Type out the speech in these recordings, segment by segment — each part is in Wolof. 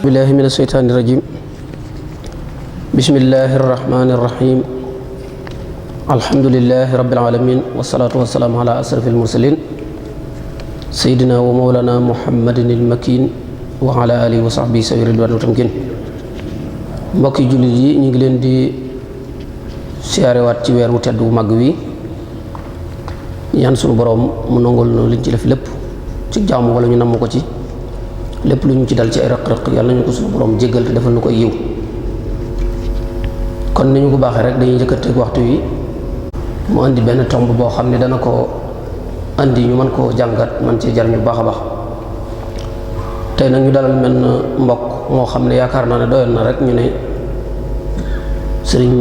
billahi min asheytaani irajim bismillahi irrahmani irrahim alhamdulilahi rabbil alamin wasalaatu wasalaamu ala asrafil mursalin sayidina wa mawlana muhammadin ilmakin wa ala alihi wa sahbihi sawi ridwan wa tamkin mbokki jullit yi ñu ngi leen di siyaarewaat ci weer wu tedd wu mag wi ñaan sunu boroom mu nangul nu liñ ci def lépp ci jaamu wala ñu namm ko ci lépp lu ñu ci dal ci ay rëq-rëq yàlla nañu ko suñu borom jéggal te defal na ko yiw kon ni ñu ko baaxee rek dañuy njëkkanteeg waxtu wi mu andi benn tomb boo xam ne dana ko andi ñu mën koo jàngat man cee jariñu bu baax a baax tey nag ñu dalal mel na mbokk moo xam ne yaakaar naa ne doyoon na rek ñu ne sëriñ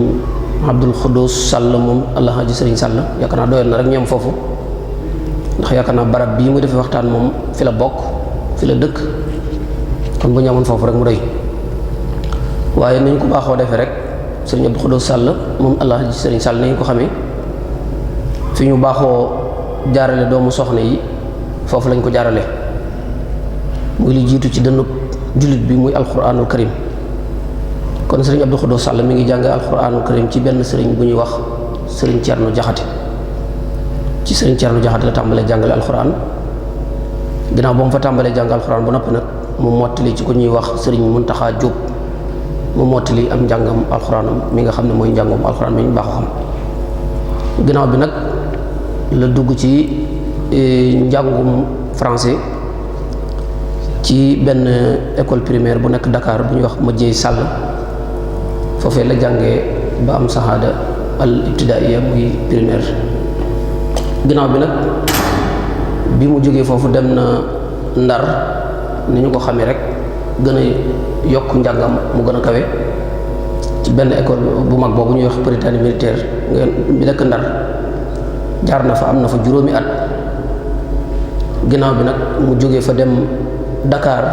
Abdul Xuddus Sall moom Alhaji sëriñ Sall yaakaar naa doyoon na rek ñoom foofu ndax yaakaar naa barab bii mu defee waxtaan moom fi la bokk fi la dëkk kon bu ñu amoon foofu rek mu doy waaye nañ ko baaxoo defee rek sëriñ Abdou Xuddus Sall moom Alhaji sëriñ Sall nañ ko xamee fi ñu baaxoo jaarale doomu soxna yi foofu lañ ko jaarale muy li jiitu ci dënnu jullit bi muy alquranul karim kon sëriñ Abdou Xuddus Sall mi ngi jàng alquranul karim ci benn sëriñ bu ñuy wax sëriñ Cerno Jaxate ci sëriñ Cerno Jaxate la tàmbalee jàngale alquran ginnaaw ba mu fa tàmbalee jàng alxuraan bu noppi nag mu mottali ci ko ñuy wax sëriñ Muntaxa Jóob mu mottali am njàngam alxuraanam mi nga xam ne mooy njàngam alxuraan mi ñu baaxoo xam ginnaaw bi nag la dugg ci njàngum français ci benn école primaire bu nekk Dakar bu ñuy wax Madieye Sall foofee la jàngee ba am sahaada al ibtidaaiya muy primaire ginnaaw bi nag bi mu jógee foofu dem na Ndar ni ñu ko xamee rek gën a yokk njàngam mu gën a kawe ci benn école bu mag boobu ñuy wax Prytanée militaire bi nekk Ndar jaar na fa am na fa juróomi at ginnaaw bi nag mu jógee fa dem Dakar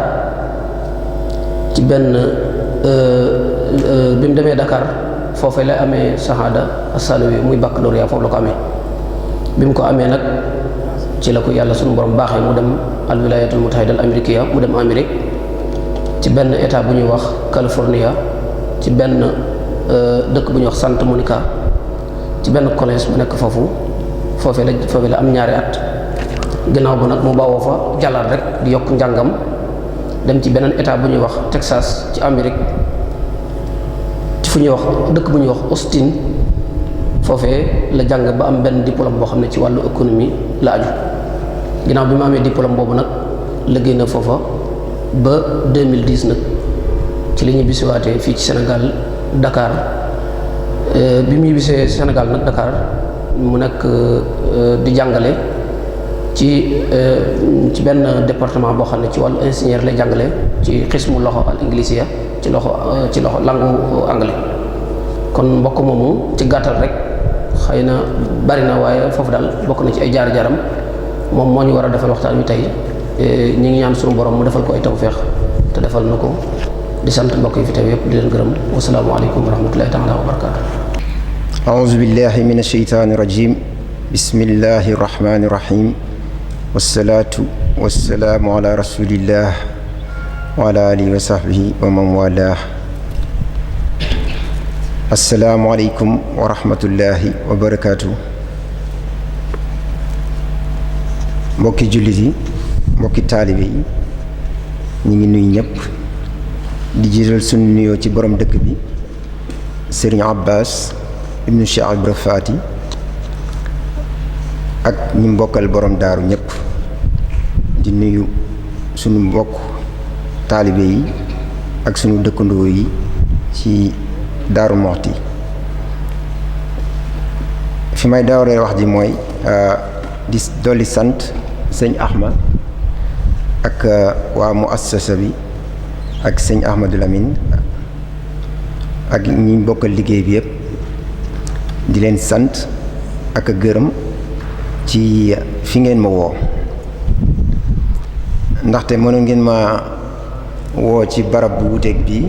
ci benn bi mu demee Dakar foofee lay amee shahada as-sanawi muy baccalauréat foofu la ko amee bi mu ko amee nag ci la ko yàlla sunu borom baaxee mu dem al wilayatul mutahida al amérikiya mu dem Amérique ci benn état bu ñuy wax California ci benn dëkk bu ñuy wax Santa Monica ci benn collège bu nekk foofee la am ñaari at ginnaaw bu nag mu bawoo fa jàllal rek di yokk njàngam dem ci beneen état bu ñuy wax Texas ci Amérique ci fu ñuy wax dëkk bu ñuy wax Austin foofee la jàng ba am benn diplôme boo xam ne ci wàllu économie la aju ginnaaw bi mu amee diplôme boobu nag liggéey na foofa ba 2010 nag ci li ñu bisiwaatee fii ci Sénégal Dakar bi mu ñibbisee Sénégal nag Dakar mu nekk di jàngale ci benn département boo xam ne ci wàllu ingénieur lay jàngale ci xismu loxo al inglisia ci loxo langue anglais kon mbokk moomu ci gàttal rek xëy na bari na waaye foofu daal bokk na ci ay jaar-jaaram moom moo ñu war a defal waxtaan wi tey ñi ngi ñaan sunu borom mu defal ko ay tawfeex te defal na ko di sant mbokk yi fi teew yëpp di leen gërëm wasalaamu aleykum wa rahmatullahi taala wa barakaatu aouzu billahi min asheytaani rajim bismillahi rahmani rahim wasalaatu wasalaamu ala rasulillah wa ala alihi wa sahbihi wa man walah asalaamualeykum wa rahmatullahi wa barakaatu mbokki jullit yi mbokki taalibe yi ñu ngi nuyu ñëpp di jiital sunu nuyoo ci borom dëkk bi Serigne Abbas ibnu Cheikh Ibra Faati ak ñi mbokkal borom daaru ñëpp di nuyu sunu mbokk taalibe yi ak sunu dëkkandoo yi ci Daaru Muxti fi may daawree wax ji mooy di dolli sant sëñ Ahmad ak waa muassasa bi ak sëñ Ahmadou Lamine ak ñi bokkal liggéey bi yëpp di leen sant ak gërëm ci fi ngeen ma woo ndaxte mënoon ngeen ma woo ci barab bu wuteeg bii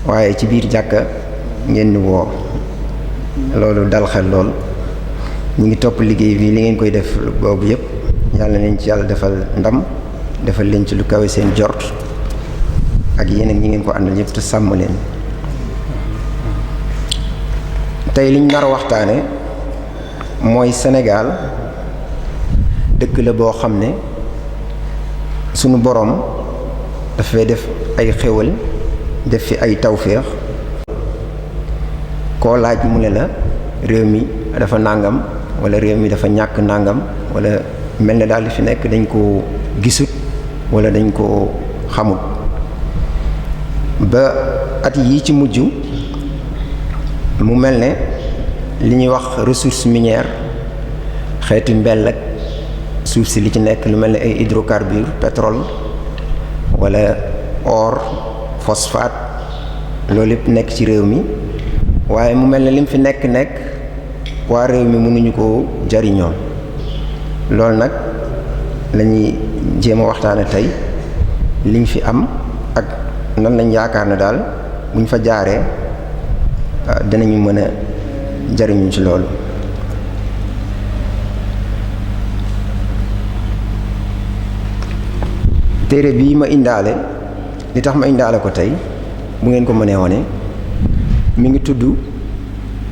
waaye ci biir jàkka ngeen ni woo loolu dal xel lool. ñu ngi topp liggéey bi li ngeen koy def boobu yëpp yàlla nañ ci yàlla defal ndam defal leen ci lu kawe seen jort ak yeneen ñi ngeen ko àndal yëpp te sàmm leen. tey liñ nar a waxtaane mooy Sénégal dëkk la boo xam ne sunu boroom dafay def ay xéwal def fi ay tawféex koo laaj mu ne la réew mi dafa nàngam wala réew mi dafa ñàkk nàngam wala mel na daal li fi nekk dañ koo gisut wala dañ koo xamut. ba at yii ci mujj mu mel ne li ñuy wax ressource minière xeetu mbell ak suuf si li ci nekk lu mel ne ay hydrocarbures pétrole wala or phosphate loolu lépp nekk ci réew mi waaye mu mel ne lim fi nekk waa réew mi mënuñu ko jariñoo. loolu nag lañuy jéem a waxtaane tey liñ fi am ak nan lañ yaakaar ne daal buñ fa jaaree dinañu mën a jariñu ci loolu. téere bii ma indaale li tax ma indaale ko tey bu ngeen ko mënee wone mi ngi tudd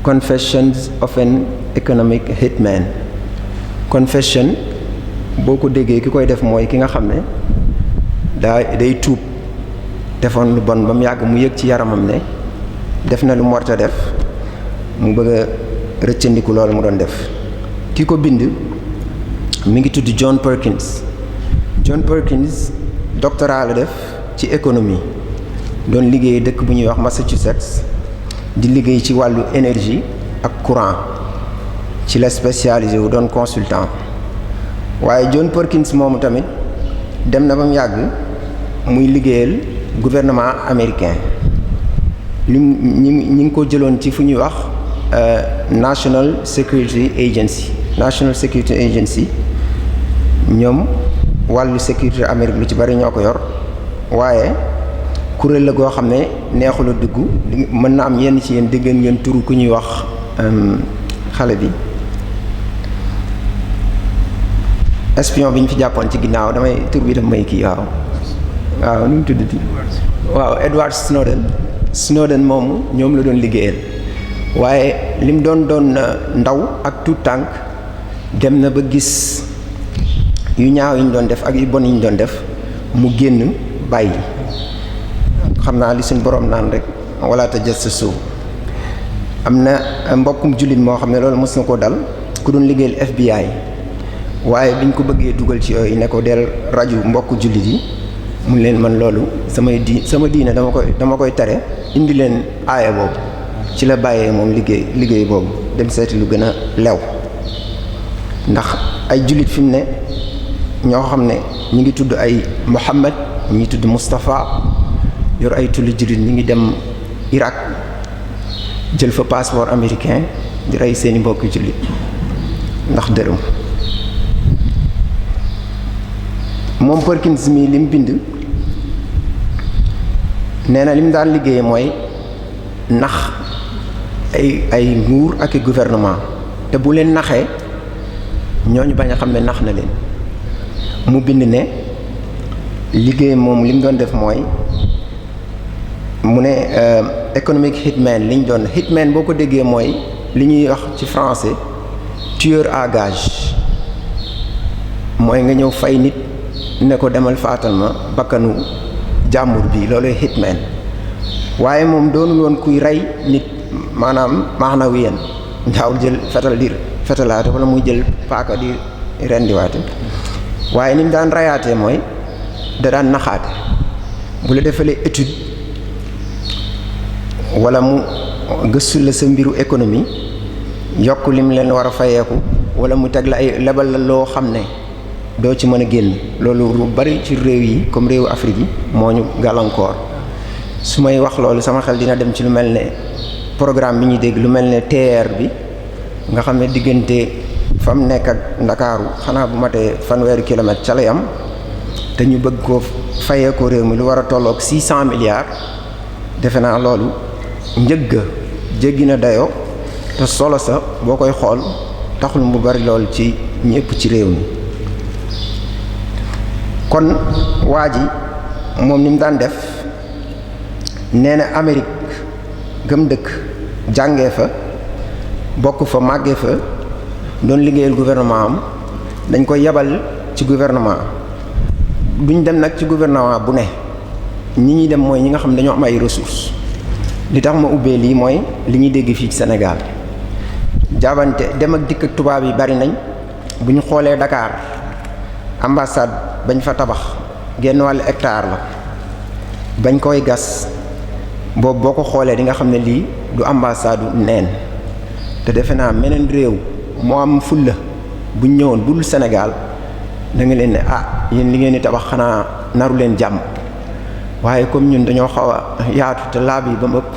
Confessions of an Economic Hitman. Confession boo ko déggee ki koy def mooy ki nga xam ne day tuub defoon lu bon ba mu yàgg mu yëg ci yaramam ne def na lu mu warta def mu bëgg a rëccandiku loolu mu doon def. ki ko bind mi ngi tudd John Perkins. John Perkins doctorat la def ci économie doon liggéey dëkk bu ñuy wax Massachusetts di liggéey ci wàllu énergie ak courant ci la spécialisé wu doon consultant. waaye John Perkins moomu tamit dem na ba mu yàgg muy liggéeyal gouvernement américain ñi ngi ko jëloon ci fu ñuy wax National Security Agency ñoom wàllu sécurité Amérique lu ci bari ñoo ko yor waaye kuréel la goo xam ne neexul a dugg mën na am yenn ci yéen dégg ngeen turu ku ñuy wax xale bi espion bi ñu fi jàppoon ci ginnaaw damay tur bi daf may kii waaw nu mu tuddati waaw Edward Snowden moomu ñoom la doon liggéeyal waaye lim doon ndaw ak tout tànk dem na ba gis yu ñaaw yi ñu doon def ak yu bon yi ñu doon def mu génn bàyyi. xam naa li suñ borom naan rek wala tajassasu. am na mbokkum jullit moo xam ne loolu mos na koo dal ku doon liggéeyal FBI waaye biñ ko bëggee dugal ci yooyu ne ko del rajo mbokku jullit yi mun leen man loolu sama diine dama koy tere indi leen aaya boobu ci la bàyyee moom liggéey boobu dem seeti lu gën a lew ndax ay jullit fi mu ne ñoo xam ne ñi ngi tudd ay Muhammad ñi ngi tudd Moustapha yor ay tulli jullit ñi ngi dem Irak jël fa passeport américain di rey seeni mbokki jullit ndax dërëm. moom Perkins mi lim bind nee na lim daan liggéeye mooy nax ay nguur ak i gouvernement te bu leen naxee ñooñu bañ a xam ne nax na leen. mu bind ne liggéey moom li mu doon def mooy mu ne economic hitman li ñu doon hitman boo ko déggee mooy li ñuy wax ci français tueur à gage mooy nga ñëw fay nit ne ko demal faatal ma bakkanu jàmbur bi looluy hitman waaye moom doonul woon kuy rey nit maanaam maanawiyan daawul jël fetal di fetalaate wala muy jël paaka di rendiwaate waaye ni mu daan rayaatee mooy da daan naxaate bu la defalee étude wala mu gëstu la sa mbiru économie yokk lim leen war a fayeeku wala mu teg la ay lebal la loo xam ne doo ci mën a génn loolu lu bari ci réew yi comme réewu Afrique yi moo ñu gàllankoor. su may wax loolu sama xel dina dem ci lu mel ne programme bi ñuy dégg lu mel ne TER bi nga xam ne diggante fa mu nekk ak Ndakaaru xanaa bu matee fanweeri kilomètre ca lay am te ñu bëgg ko fayee ko réew mi lu war a tolloog 600 milliards defe naa loolu njëgg jéggi na dayoo te solo sa boo koy xool taxul mu bari lool ci ñépp ci réew mi. kon waa ji moom ni mu daan def nee na Amérique gëm dëkk jàngee fa bokk fa màggee fa doon liggéeyal gouvernement am dañ koy yebal ci gouvernement duñ dem nag ci gouvernement bu ne ñi ñuy dem mooy ñi nga xam ne dañoo am ay ressources. li tax ma ubbee lii mooy li ñuy dégg fii ci Sénégal jaabante dem ak dikk ak tubaab yi bari nañ bu ñu xoolee Dakar ambassade bañ fa tabax genn wàllu hectare la bañ koy gas boobu boo ko xoolee di nga xam ne lii du ambassade neen te defe naa meneen réew moo am fulla buñ ñëwoon bu dul Sénégal da nga leen ne yéen li ngeen di tabax xanaa naru leen jàmm waaye comme ñun dañoo xaw a yaatu te laab yi ba mu ëpp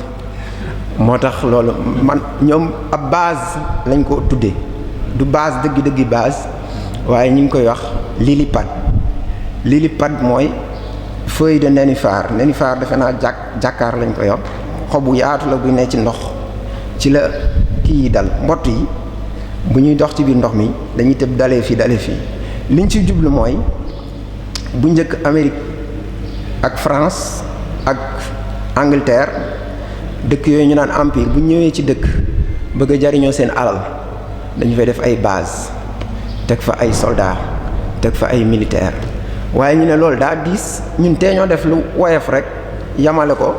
moo tax loolu man ñoom ab base lañ ko tuddee du base dëggi base waaye ñu ngi koy wax lilipad mooy feuille de nénuphar defe naa jàkkaar lañ koy wax xobu yaatu la buy ne ci ndox ci la kii yi dal mbott yi bu ñuy dox ci biir ndox mi dañuy tëb dalee fii liñ ci jublu mooy bu njëkk Amérique ak France ak Angleterre dëkk yooyu ñu naan empire bu ñëwee ci dëkk bëgg a jariñoo seen alal dañu fay def ay base teg fa ay soldats teg fa ay militaires waaye ñu ne loolu daa diis ñun tee ñoo def lu woyof rek yamale ko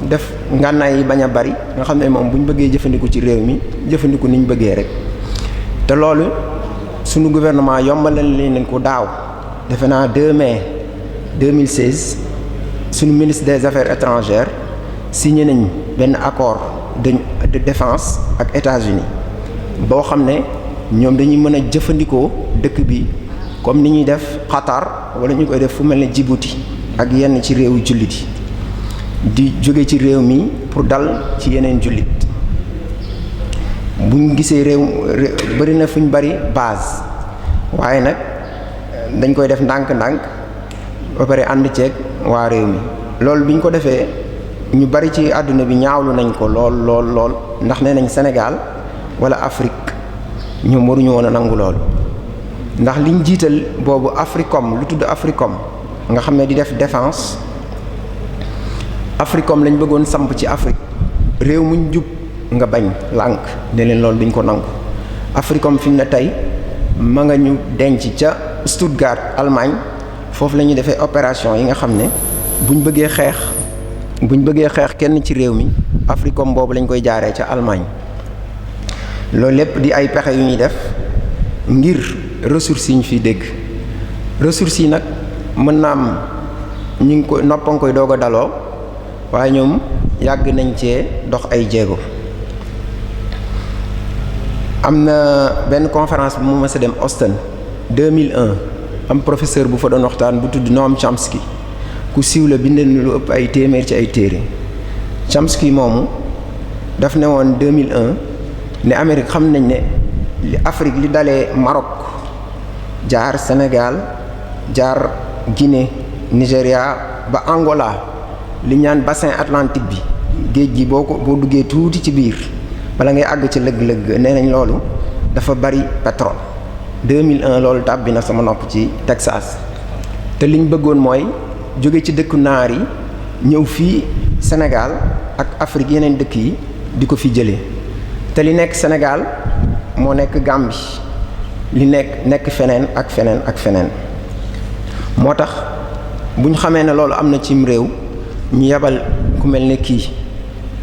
def ngànnaay yi bañ a bari nga xam ne moom bu ñu bëggee jëfandiku ci réew mi jëfandiku ni ñu bëggee rek te loolu sunu gouvernement yombalal leen ko daaw defe naa 2 mai 2016 sunu ministre des affaires étrangères signé nañ benn accord de défense ak États-Unis boo xam ne ñoom dañuy mën a jëfandikoo dëkk bi comme ni ñuy def Qatar wala ñu koy def fu mel ne Djibouti ak yenn ci réewu jullit yi di jóge ci réew mi pour dal ci yeneen jullit buñ gisee réew bari na fuñ bari base waaye nag dañ koy def ndànk-ndànk ba pare ànd ceeg waa réew mi loolu biñ ko defee ñu bari ci àdduna bi ñaawlu nañ ko lool ndax nee nañ Sénégal wala Afrique ñoom waruñu woon a nangu loolu ndax liñ jiital boobu Africom lu tudd Africom nga xam ne di def défense Africom lañ bëggoon samp ci Afrique réew muñ jub nga bañ lànk ne leen loolu duñ ko nangu Africom fi mu ne tey ma nga ñu denc ca Stuttgart Allemagne foofu la ñuy defee opération yi nga xam ne buñ bëggee xeex kenn ci réew mi Africom boobu lañ koy jaaree ca Allemagne loolu lépp di ay pexe yu ñuy def ngir ressources yi ñu fiy dégg ressources yi nag mën naa am ñu ngi ko noppa koy doog a daloo waaye ñoom yàgg nañ cee dox ay jéego. am na benn conférence bu mu mës a dem Austin 2001 am professeur bu fa doon waxtaan bu tudd Noam Chomsky ku siiw la bind na lu ëpp ay téeméer ci ay téere Chomsky moomu daf ne woon 2001 ne Amérique xam nañ ne li Afrique li dalee Maroc jaar Sénégal jaar Guinée Nigéria ba Angola li ñaan bassin atlantique bi géej gi boo duggee tuuti ci biir bala ngay àgg ci lëgg-lëgg nee nañ loolu dafa bari pétrole 2001 loolu tàbbi na sama nopp ci Texas te liñ bëggoon mooy jóge ci dëkku naar yi ñëw fii Sénégal ak Afrique yeneen dëkk yi di ko fi jëlee te li nekk Sénégal moo nekk Gambie li nekk feneen ak feneen moo tax bu ñu xamee ne loolu am na cim réew ñu yebal ku mel ne kii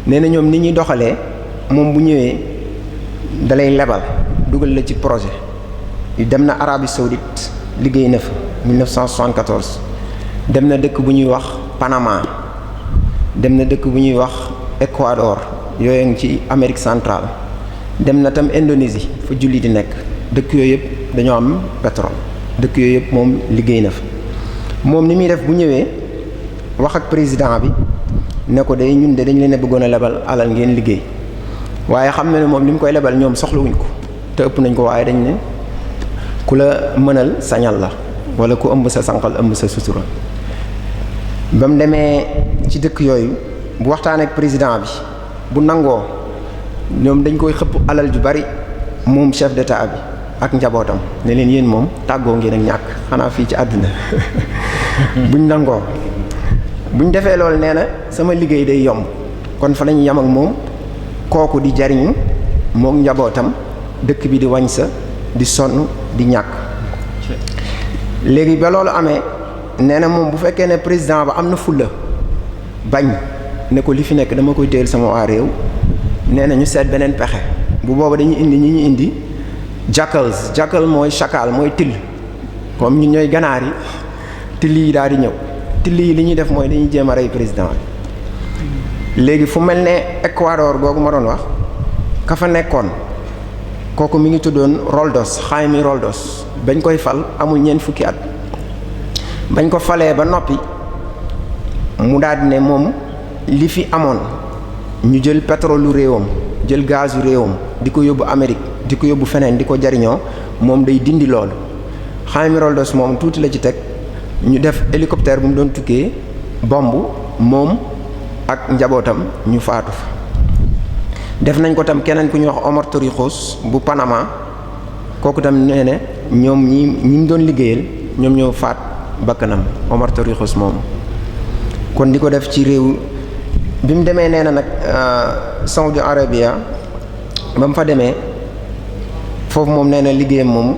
nee na ñoom ni ñuy doxalee moom bu ñëwee dalay lebal dugal la ci projet yu dem na Arabie Saoudite liggéey na fa 1974 dem na dëkk bu ñuy wax Panama dem na dëkk bu ñuy wax Ecuador yooyu ngi ci Amérique centrale dem na tam Indonésie fa julli di nekk dëkk yooyu yëpp dañoo am pétrole dëkk yooyu yëpp moom liggéey na fa moom ni muy def bu ñëwee wax ak président bi ne ko day ñun de dañ leen a bëggoon a lebal alal ngeen liggéey waaye xam na ne moom li mu koy lebal ñoom soxlawuñ ko te ëpp nañ ko waaye dañ ne ku la mënal sañal la wala ku ëmb sa sànqal ëmb sa sutura ba mu demee ci dëkk yooyu bu waxtaan ak président bi bu nangoo ñoom dañ koy xëpp alal ju bari moom chef d'état bi ak njabootam ne leen yéen moom tàggoo ngeen ak ñàkk xanaa fii ci àdduna buñ nangoo buñ defee loolu nee na sama liggéey day yomb kon fa lañu yam ak moom kooku di jariñu mook njabootam dëkk bi di wañ sa di sonn di ñàkk. léegi ba loolu amee nee na moom bu fekkee ne président ba am na fulla bañ ne ko li fi nekk dama koy téyel sama waa réew nee na ñu seet beneen pexe bu booba dañuy indi ñi ñu indi jackal mooy chacal mooy till comme ñun ñooy ganaar yi till yi daal di ñëw till yi li ñuy def mooy dañuy jéem a rey président bi. léegi fu mel ne Ecuador googu ma doon wax ka fa nekkoon kooku mi ngi tuddoon Roldos Jaime Roldos bañ koy fal amul ñeent fukki at bañ ko falee ba noppi mu daal di ne moom li fi amoon ñu jël pétrole lu réewam jël gaz lu réewam di ko yóbbu Amérique di ko yóbbu feneen di ko jariñoo moom day dindi loolu. Jaime Roldos moom tuuti la ci teg ñu def hélicoptère bu mu doon tukkee bomb moom ak njabootam ñu faatu fa. def nañ ko tam keneen ku ñuy wax Omar Torrijos bu Panama kooku tam nee na ñoom ñi mu doon liggéeyal ñoom ñoo faat bakkanam Omar Torrijos moom. kon di ko def ci réew bi mu demee nee na nag Saudi Arabia ba mu fa demee foofu moom nee na liggéeyam moom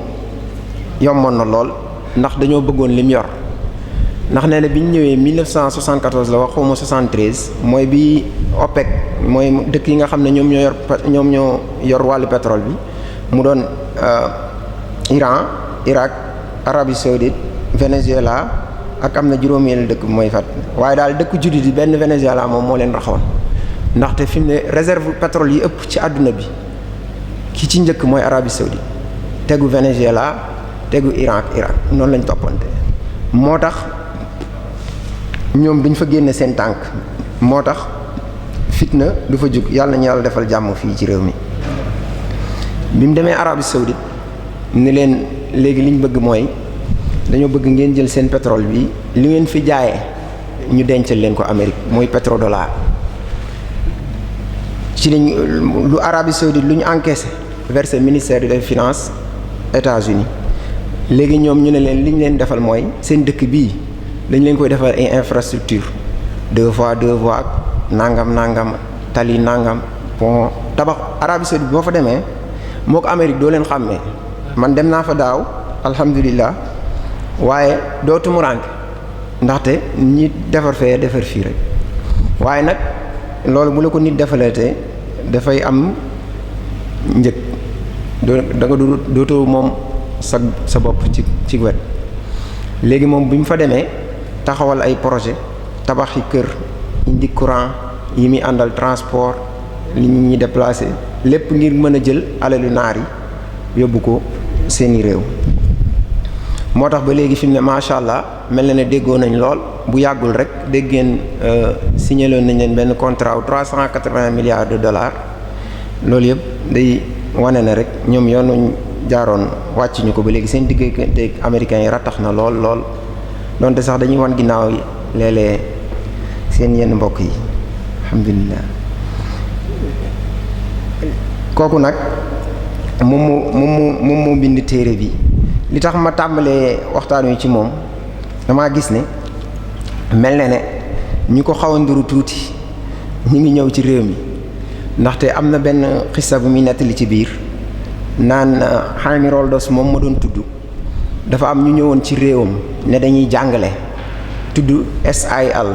yomboon na lool ndax dañoo bëggoon lim yor ndax nee na bi ñu ñëwee 1974 la wax xawma 73 mooy bi OPEC mooy dëkk yi nga xam ne ñoom ñoo yor wàllu pétrole bi mu doon Iran Irak Arabie Saoudite Venezuela ak am na juróomeelu dëkk mooy fat waaye daal dëkk jullit yi benn Venezuela moom moo leen raxoon ndaxte fi mu ne réserve pétrole yi ëpp ci àdduna bi ki ci njëkk mooy Arabie Saoudite tegu Venezuela tegu Iran ak Irak noonu lañ toppante moo tax ñoom duñ fa génne seen tànk moo tax fitna du fa jóg yàlla nañu yàlla defal jàmm fii ci réew mi. bi mu demee Arabie Saoudite ni leen léegi liñ bëgg mooy dañoo bëgg ngeen jël seen pétrole bi li ngeen fi jaayee ñu dencal leen ko Amérique mooy pétrodollar ci lañ lu Arabie Saoudite lu ñu encaissé versé ministère des finances États-Unis léegi ñoom ñu ne leen li ñu leen defal mooy seen dëkk bii dañ leen koy defal ay infrastructure 2 voies nangam tali nangam pont tabax. Arabie Saoudite boo fa demee moo ko Amérique doo leen xàmmee man dem naa fa daaw alhamdulilah waaye doo tumuraanke ndaxte ñi defar fee defar fii rek waaye nag loolu bu la ko nit defalatee dafay am njëg da nga dootoo moom sa bopp ci wet. léegi moom bi mu fa demee taxawal ay projet tabaxi kër indi courant yi muy àndal transport li ñuy déplacé lépp ngir mën a jël alalu naar yi yóbbu ko seeni réew. moo tax ba léegi fi mu ne macha allah mel na ne déggoo nañ lool bu yàggul rek dégg ngeen signaloon nañ leen benn contrat wu 380 milliards de dollars loolu yëpp day wane ne rek ñoom yoonu jaaroon wàcc ñu ko ba léegi seen diggante américains yi rattax na lool donte sax dañuy wan ginnaaw yi léeg-léeg seen yenn mbokk yi alhamdulilah. kooku nag moom moo bind téere bi. li tax ma tàmbalee waxtaan wi ci moom damaa gis ne mel na ne ñu ko xaw a nduru tuuti ñu ngi ñëw ci réew mi ndaxte am na benn xissa bu muy nettali ci biir naan Jaime Roldos moom ma doon tudd dafa am ñu ñëwoon ci réewam ne dañuy jàngale tudd SIL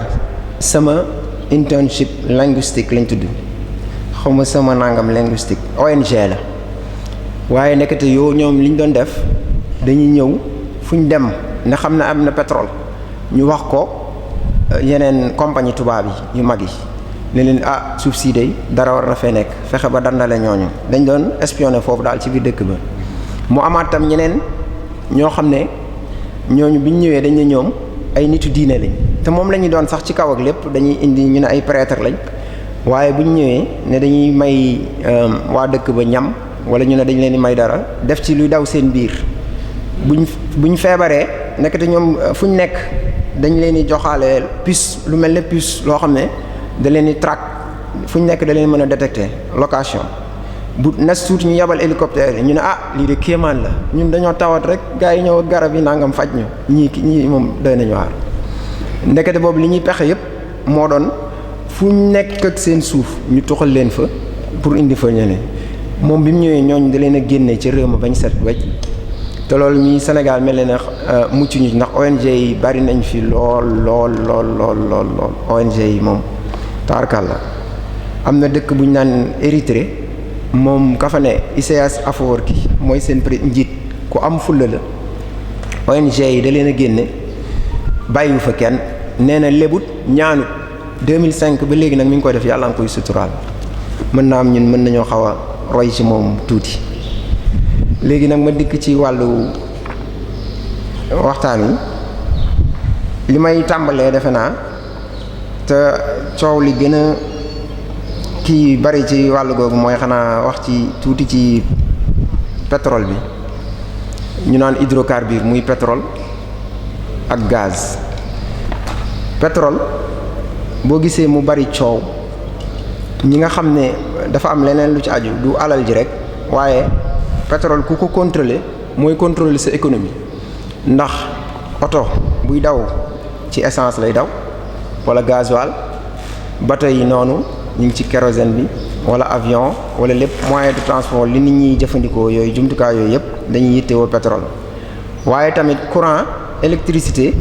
sama internship linguistique lañ tudd xawma sama nangam linguistique ONG la waaye nekkate yoo ñoom liñ doon def dañuy ñëw fu ñu dem ne xam ne am na pétrole ñu wax ko yeneen compagnie tubaab yi yu mag yi ne leen suuf sii de dara war na fee nekk fexe ba dandale ñooñu dañ doon espionner foofu daal ci biir dëkk ba. mu amaat tam ñeneen ñoo xam ne ñooñu bi ñu ñëwee dañ ne ñoom ay nitu diine lañ te moom la ñu doon sax ci kaw ak lépp dañuy indi ñu ne ay prêtre lañ waaye bu ñu ñëwee ne dañuy may waa dëkk ba ñam wala ñu ne dañ leen di may dara def ci luy daw seen biir. buñ feebaree nekk te ñoom fu ñu nekk dañ leen di joxaale puce lu mel ne puce loo xam ne da leen di track fu ñu nekk da leen mën a détecter location bu nas tuuti ñu yabal hélicoptère yi ñu ne lii de kéemaan la ñun dañoo tawat rek gars yi ñëw garab yi nangam faj ñu ñii moom doy nañu waar. ndekete boobu li ñuy pexe yëpp moo doon fu ñu nekk ak seen suuf ñu tuxal leen fa pour indi fa ñeneen moom bi mu ñëwee ñooñu da leen a génne ci réew ma bañ set wecc te loolu ñi Sénégal mel ne mucc ñu ndax ONG yi bari nañ fi lool ONG yi moom taarkal la am na dëkk bu ñu naan Érythrée moom ka fa ne Isaias Afwerki mooy seen njiit ku am fulla la ONG yi da leen a génne bàyyiwu fa kenn nee na lebut ñaanut 2005 ba léegi nag mi ngi koy def yàlla nga koy suturaal mën naa am ñun mën nañoo xaw a roy ci moom tuuti. léegi nag ma dikk ci wàllu waxtaan wi li may tàmbalee defe naa te coow li gën a kii bari ci wàllu googu mooy xanaa wax ci tuuti ci pétrole bi ñu naan hydrocarbure muy pétrole ak gaz. pétrole boo gisee mu bari coow ñi nga xam ne dafa am leneen lu ci aju du alal ji rek waaye pétrole ku ko contrôler mooy contrôler sa économie ndax oto buy daw ci essence lay daw wala gasoil bateau yi noonu ñu ngi ci kérosène bi wala avion wala lépp moyen de transport li nit ñi jëfandikoo yooyu jumtukaay yooyu yëpp dañuy yittewoo pétrole waaye tamit courant électricité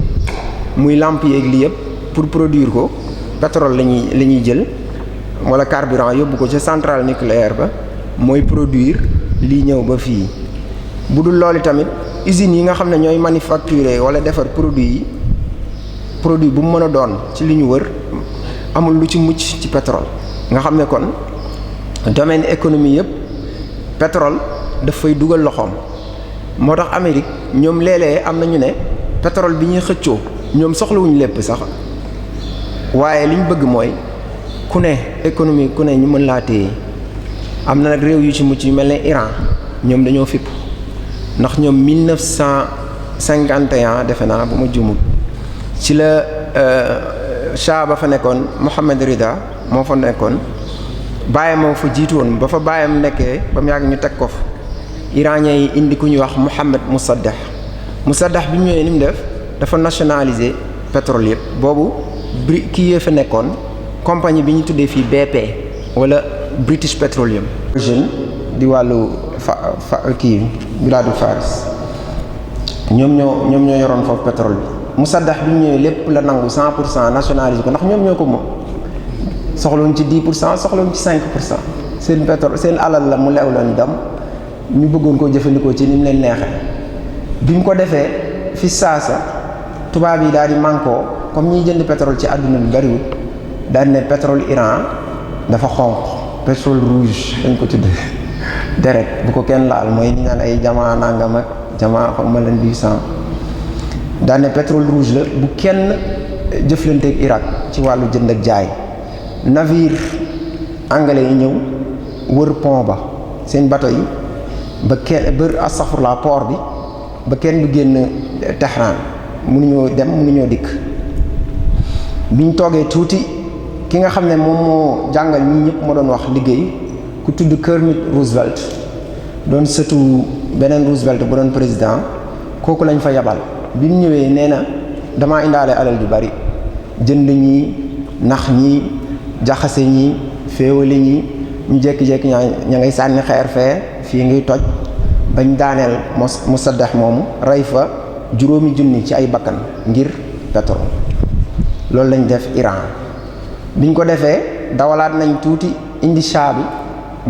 muy lampe yeeg li yëpp pour produire ko pétrole la ñuy jël wala carburant yóbbu ko ca centrale nucléaire ba mooy produire lii ñëw ba fii bu dul loolu tamit usines yi nga xam ne ñooy manufacturer wala defar produit bu mu mën a doon ci li ñu wër amul lu ci mucc ci pétrole nga xam ne kon domaine économie yëpp pétrole daf fay dugal loxoom moo tax Amérique ñoom léeg-léeg am na ñu ne pétrole bi ñuy xëccoo ñoom soxlawuñu lépp sax waaye li ñu bëgg mooy ku ne économie ku ne ñu mën laa téye am na nag réew yu ci mucc yu mel ne Iran ñoom dañoo fipp ndax ñoom 1951 defe naa bu ma jumul ci la Shah ba fa nekkoon Mohammed Rida moo fa nekkoon bàyyam moo fa jiitu woon ba fa bàyyam nekkee ba mu yàgg ñu teg ko fa iranien yi indi ku ñuy wax Mohammed Mossadegh bi mu ñëwee ni mu def dafa nationaliser pétrole yëpp boobu kii yee fa nekkoon compagnie bi ñu tuddee fii BP wala British Petroleum. jeune di wàllu kii bilaadu Faris ñoom ñoo yoroon foofu pétrole bi Mossadegh bi mu ñëwee lépp la nangu 100% nationalisé ko ndax ñoom ñoo ko moom soxloon ci 10% soxloon ci 5% seen pétrole seen alal la mu leew leen dem ñu bëggoon koo jëfandikoo ci ni mu leen neexee bi mu ko defee fi saasa tubaab yi daal di mànkoo comme ñiy jënd pétrole ci àdduna bi bariwul daal ne pétrole Iran dafa xonq pétrole rouge dañ ko tuddee deret bu ko kenn laal mooy ni naan ay jamaa nangam ak jamaa xam ma leen 800 daal ne pétrole rouge la bu kenn jëflanteeg Irak ci wàllu jënd ak jaay navire anglais yi ñëw wër pont ba seen bateau yi ba kenn astaghfirullah port bi ba kenn du génn Tehran mënuñoo dem mënuñoo dikk biñ toogee tuuti ki nga xam ne moom moo jàngal ñi ñëpp moo doon wax liggéey ku tudd Kermit Roosevelt doon sëtu beneen Roosevelt bu doon président kooku lañ fa yabal bi mu ñëwee nee na damaa indaale alal ju bari jënd ñi nax ñi jaxase ñi féewale ñi ñu jékki-jékki ña ngay sànni xeer fee fii ngiy toj bañ daaneel Mossadegh moomu rey fa 5,000 ci ay bakkan ngir pétrole loolu lañ def Iran biñ ko defee dawalaat nañ tuuti indi Shah bi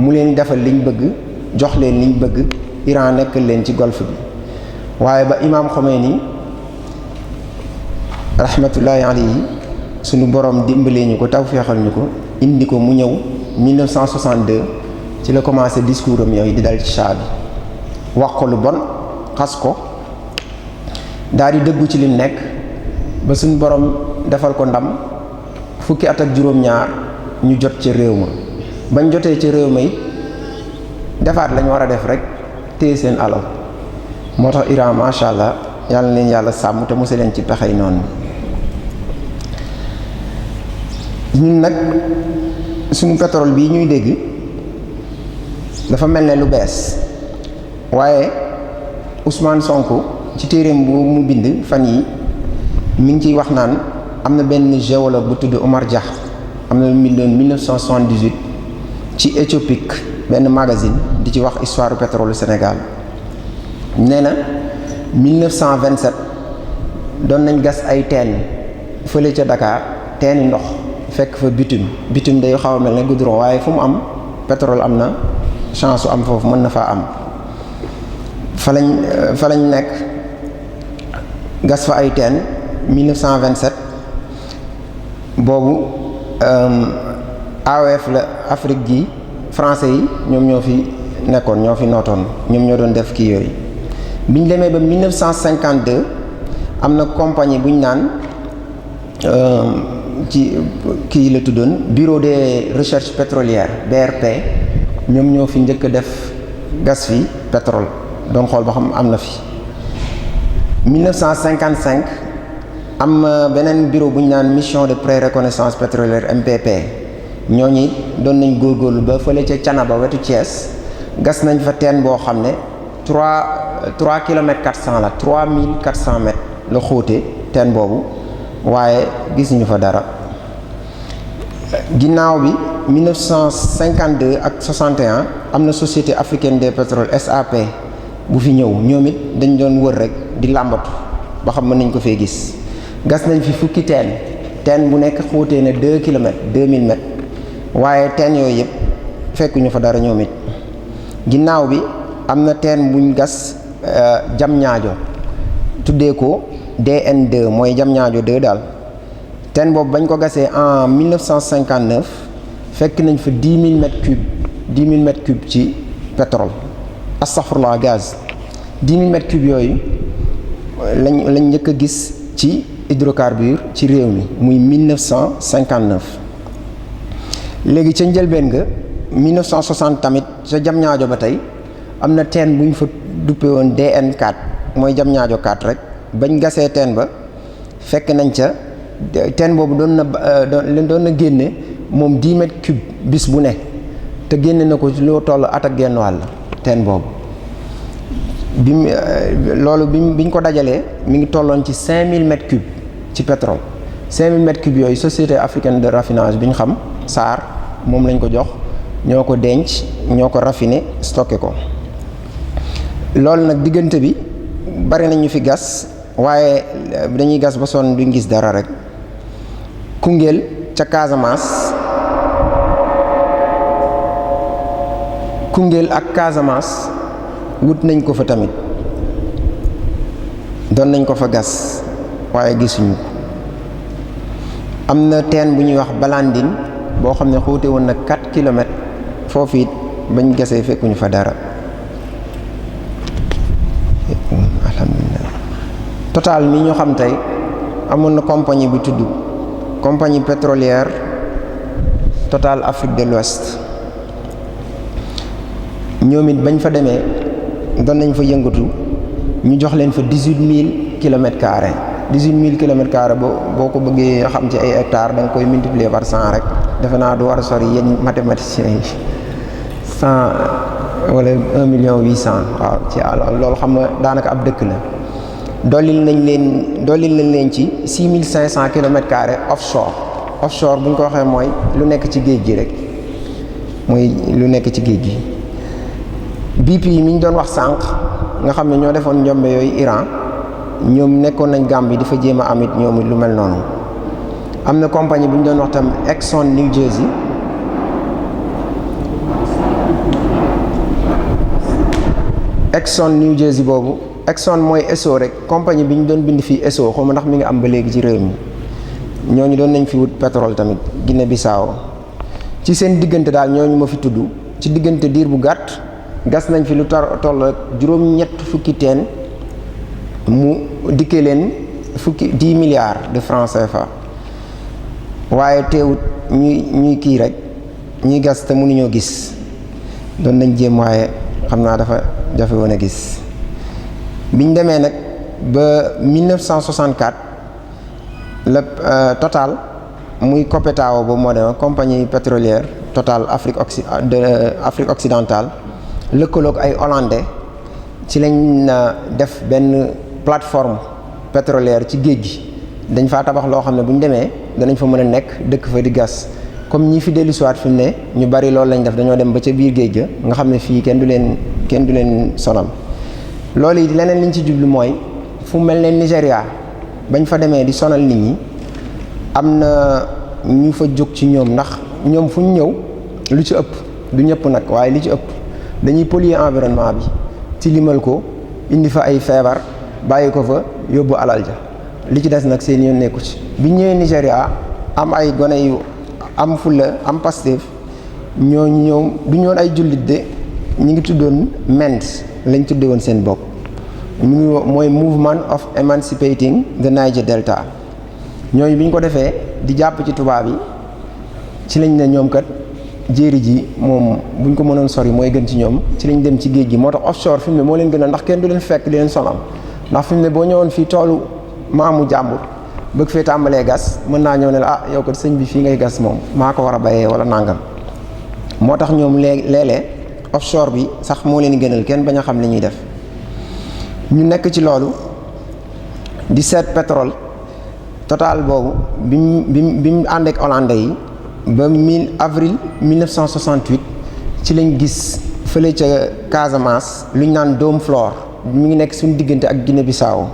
mu leen defal liñ bëgg jox leen liñ bëgg Iran nekkal leen ci golfe bi waaye ba Imam Khomeini rahmatullahi alayhi sunu borom dimbalee ñu ko tawféexal ñu ko indi ko mu ñëw 1962 ci la commencé discours am yooyu di dal ci Shah bi wax ko lu bon xas ko daal di dëggu ci lim nekk ba suñu borom defal ko ndam fukki at ak juróom-ñaar ñu jot ca réew ma bañ jotee ca réew ma it defaat lañ war a def rek téye seen alal moo tax Iran macha allah yàlla leen yàlla sàmm te mose leen ci pexey noonu ñun nag suñu pétrole bii ñuy dégg dafa mel ne lu bees, waaye Ousmane Sonko ci téereem bu mu bind fan yi mi ngi ciy wax naan am na benn géologue bu tudd Omar Dia, am na lu mu doon 1978 ci Éthiopique benn magazine di ci wax histoire pétrole Sénégal. nee na 1927 doon nañ gas ay teen fële ca Dakar, teeni ndox fekk fa bitume day xaw a mel ne goudron, waaye fu mu am pétrole am na chance su am foofu, mën na faa am. fa lañ nekk gas fa ay teen 1927 boobu AOF la Afrique gi français yi ñoom ñoo fi nekkoon, ñoo fi nootoon, ñoom ñoo doon def kii yooyu. bi ñu demee ba 1952 am na compagnie bu ñu naan ci kii la tuddoon Bureau des recherches pétrolières BRP, ñoom ñoo fi njëkk a def gas fi pétrole doon xool ba xam am na fi. 1955 am beneen bureau bu ñu naan mission de pré-reconnaissance pétrolière MPP, ñooñu doon nañ góorgóorlu ba fële ca Canaba wetu Thiès gas nañ fa teen boo xam ne 3 kilomètres 400 la, 3400 mètres la xóote teen boobu, waaye gisuñu fa dara. ginnaaw bi 1952 ak 61 am na société africaine des pétroles SAP bu fi ñëw, ñoom it dañ doon wër rek di làmbatu ba xam mën nañ ko fee gis. gas nañ fi fukki teen bu nekk xóotee na 2 kilomètres 2000 mètres, waaye teen yooyu yëpp fekkuñu fa dara ñoom it. ginnaaw bi am na teen buñ gas Diamniadio tuddee ko DN2, mooy Diamniadio 2 daal. teen boobu bañ ko gasee en 1959 fekk nañ fa 10 000 mètres cubes 10 000 mètres cubes ci pétrole, astaghfirullah, gaz. 10 000 mètres cubes yooyu lañ njëkk a gis ci hydrocarbure ci réew mi, muy 1959. léegi ca njëlbeen nga 1960 tamit ca Diamniadio ba tey am na teen bu ñu fa duppe woon DN4, mooy Diamniadio 4 rek. bañ gasee teen ba fekk nañ ca teen boobu doon na génne moom 10 mètres cubes bis bu ne, te génne na ko ci loo toll at ak genn wàll teen boobu. biñ ko dajalee mi ngi tolloon ci 5000 mètres cubes ci pétrole. 5000 mètres cubes yooyu société africaine de raffinage bi ñu xam SAR moom lañ ko jox, ñoo ko denc, ñoo ko raffiné, stocké ko. loolu nag diggante bi bari nañ ñu fi gas, waaye dañuy gas ba sonn duñ gis dara rek. Koungheul ca Casamance, Koungheul ak Casamance wut nañ ko fa tamit, doon nañ ko fa gas waaye gisuñu ko. am na teen bu ñuy wax Balandine boo xam ne xóote woon na 4 kilomètres, foofu it bañ gasee fekkuñu fa dara. alhamdulilah. Total mi ñu xam tey amoon na compagnie bu tudd compagnie pétrolière Total Afrique de l'Ouest. ñoom it bañ fa demee doon nañ fa yëngatu, ñu jox leen fa 18000 kilomètres carrés. 18000 kilomètres carrés boo ko bëggee xam ci ay hectares da nga koy multiplier par 100 rek, defe naa du war a sori yéen mathématiciens yi. 100 wala 1.800.000 waaw, ci loolu xam nga daanaka ab dëkk la. dollil nañ leen ci 6500 kilomètres carrés offshore bu ñu ko waxee mooy lu nekk ci géej gi rek, mooy lu nekk ci géej gi. BP yi mi ñu doon wax sànq nga xam ne ñoo defoon njombe yooyu Iran, ñoom nekkoon nañ Gambie di fa jéem a amit ñoom lu mel noonu. am na compagnie bu ñu doon wax tam Exxon New Jersey. Exxon New Jersey boobu, Exxon mooy Esso rek, compagnie bi ñu doon bind fii Esso, xaw ma ndax mi ngi am ba léegi ci réew mi. ñooñu doon nañ fi wut pétrole tamit Guinée Bissau. ci seen diggante daal ñooñu ma fi tudd, ci diggante diir bu gàtt gas nañ fi lu toll ak juróom-ñett fukki teen, mu dikkee leen 10 milliards de francs CFA. waaye teewut ñuy kii rek, ñuy gas te mënuñoo gis. doon nañ jéem, waaye xam naa dafa jafe woon a gis. biñ demee nag ba 1964 la Total muy COPETAO boobu moo demoon compagnie pétrolière Total Afrique occidentale lëkkaloog ay hollandais ci lañ def benn plateforme pétrolière ci géej gi dañ faa tabax loo xam ne bu ñu demee danañ fa mën a nekk dëkk fa di gas comme ñi fi dellu siwaat fi mu ne ñu bari loolu lañ def dañoo dem ba ca biir géej ga nga xam ne fii kenn du leen sonal. loolu yi leneen liñ ci jublu mooy fu mel ne Nigéria bañ fa demee di sonal nit ñi am na ñu fa jóg ci ñoom ndax ñoom fu ñu ñëw lu ci ëpp du ñëpp nag waaye li ci ëpp dañuy polluer environnement bi ci limal ko indi fa ay feebar bàyyi ko fa yóbbu alal ja li ci des nag seen yoon nekku ci. bi ñëwee Nigéria am ay gone yu am fulla am Pastef ñooñu ñëw du ñoon ay jullit de ñu ngi tuddoon MENS lañ tudde woon seen bopp mooy Movement of Emancipating the Niger Delta. ñooñu bi ñu ko defee di jàpp ci tubaab yi ci lañ ne ñoom kat jéeri ji moom buñ ko mënoon sori mooy gën ci ñoom ci lañ dem ci géej gi moo tax offshore fi mu ne moo leen gën a ndax kenn du leen fekk di leen sonal ndax fi mu ne boo ñëwoon fii toolu maamu jàmbur bëgg fee tàmbalee gas mën naa ñëw ne la yow kat sëñ bi fii ngay gas moom maa ko war a bayee wala nangam moo tax ñoom léeg-léeg offshore bi sax moo leen gënal kenn bañ a xam li ñuy def ñu nekk ci loolu di seet pétrole. Total boobu bi mu ànd ak hollandais yi ba avril 1968 ci lañ gis fële ca Casamance lu ñu naan Dôme Flore mi ngi nekk suñu diggante ak Guinée-Bissau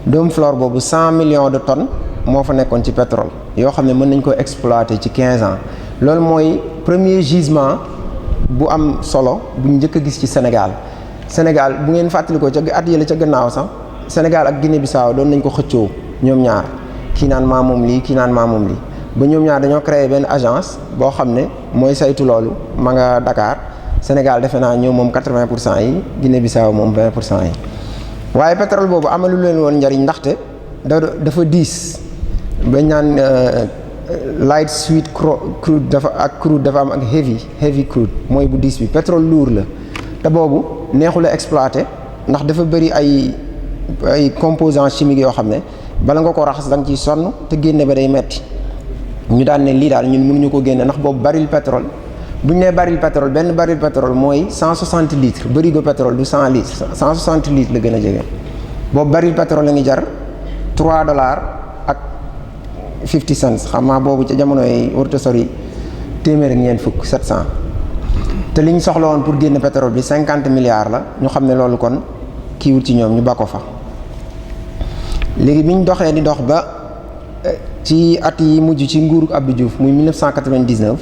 Dôme Flore boobu 100 millions de tonnes moo fa nekkoon ci pétrole yoo xam ne mën nañ ko exploiter ci 15 ans loolu mooy premier gisement bu am solo bu njëkk a gis ci Sénégal bu ngeen fàttalikoo ca at yële ca gannaaw sax Sénégal ak Guinée-Bissau doon nañ ko xëccoo ñoom ñaar. kii naan maa moom lii kii naan maa moom lii ba ñoom ñaar dañoo créé benn agence boo xam ne mooy saytu loolu ma nga Dakar Sénégal defe naa ñëw moom 80% yi Guinée-Bissau moom 20% yi waaye pétrole boobu amalu leen woon njariñ ndaxte dafa diis bañ naan light sweet crude dafa am ak heavy crude mooy bu diis bi pétrole lourd la te boobu neexul a exploité ndax dafa bëri ay composants chimiques yoo xam ne bala nga ko raxas da nga ciy sonn te génne ba day metti ñu daan ne lii daal ñun mënuñu ko génne ndax boobu baril pétrole bu ñu nee baril pétrole benn baril pétrole mooy 160 litres bërigo pétrole du 100 litres 160 litres la gën a jege boobu baril pétrole la ngi jar $3 ak 50 cents xam naa boobu ca jamono yi warut a sori téeméer ak ñeent fukk 700 te li ñu soxla woon pour génne pétrole bi 50 milliards la ñu xam ne loolu kon kiiwut ci ñoom ñu ba ko fa. léegi bi ñu doxee di dox ba ci at yi mujj ci nguuru Abdou Diouf muy 1999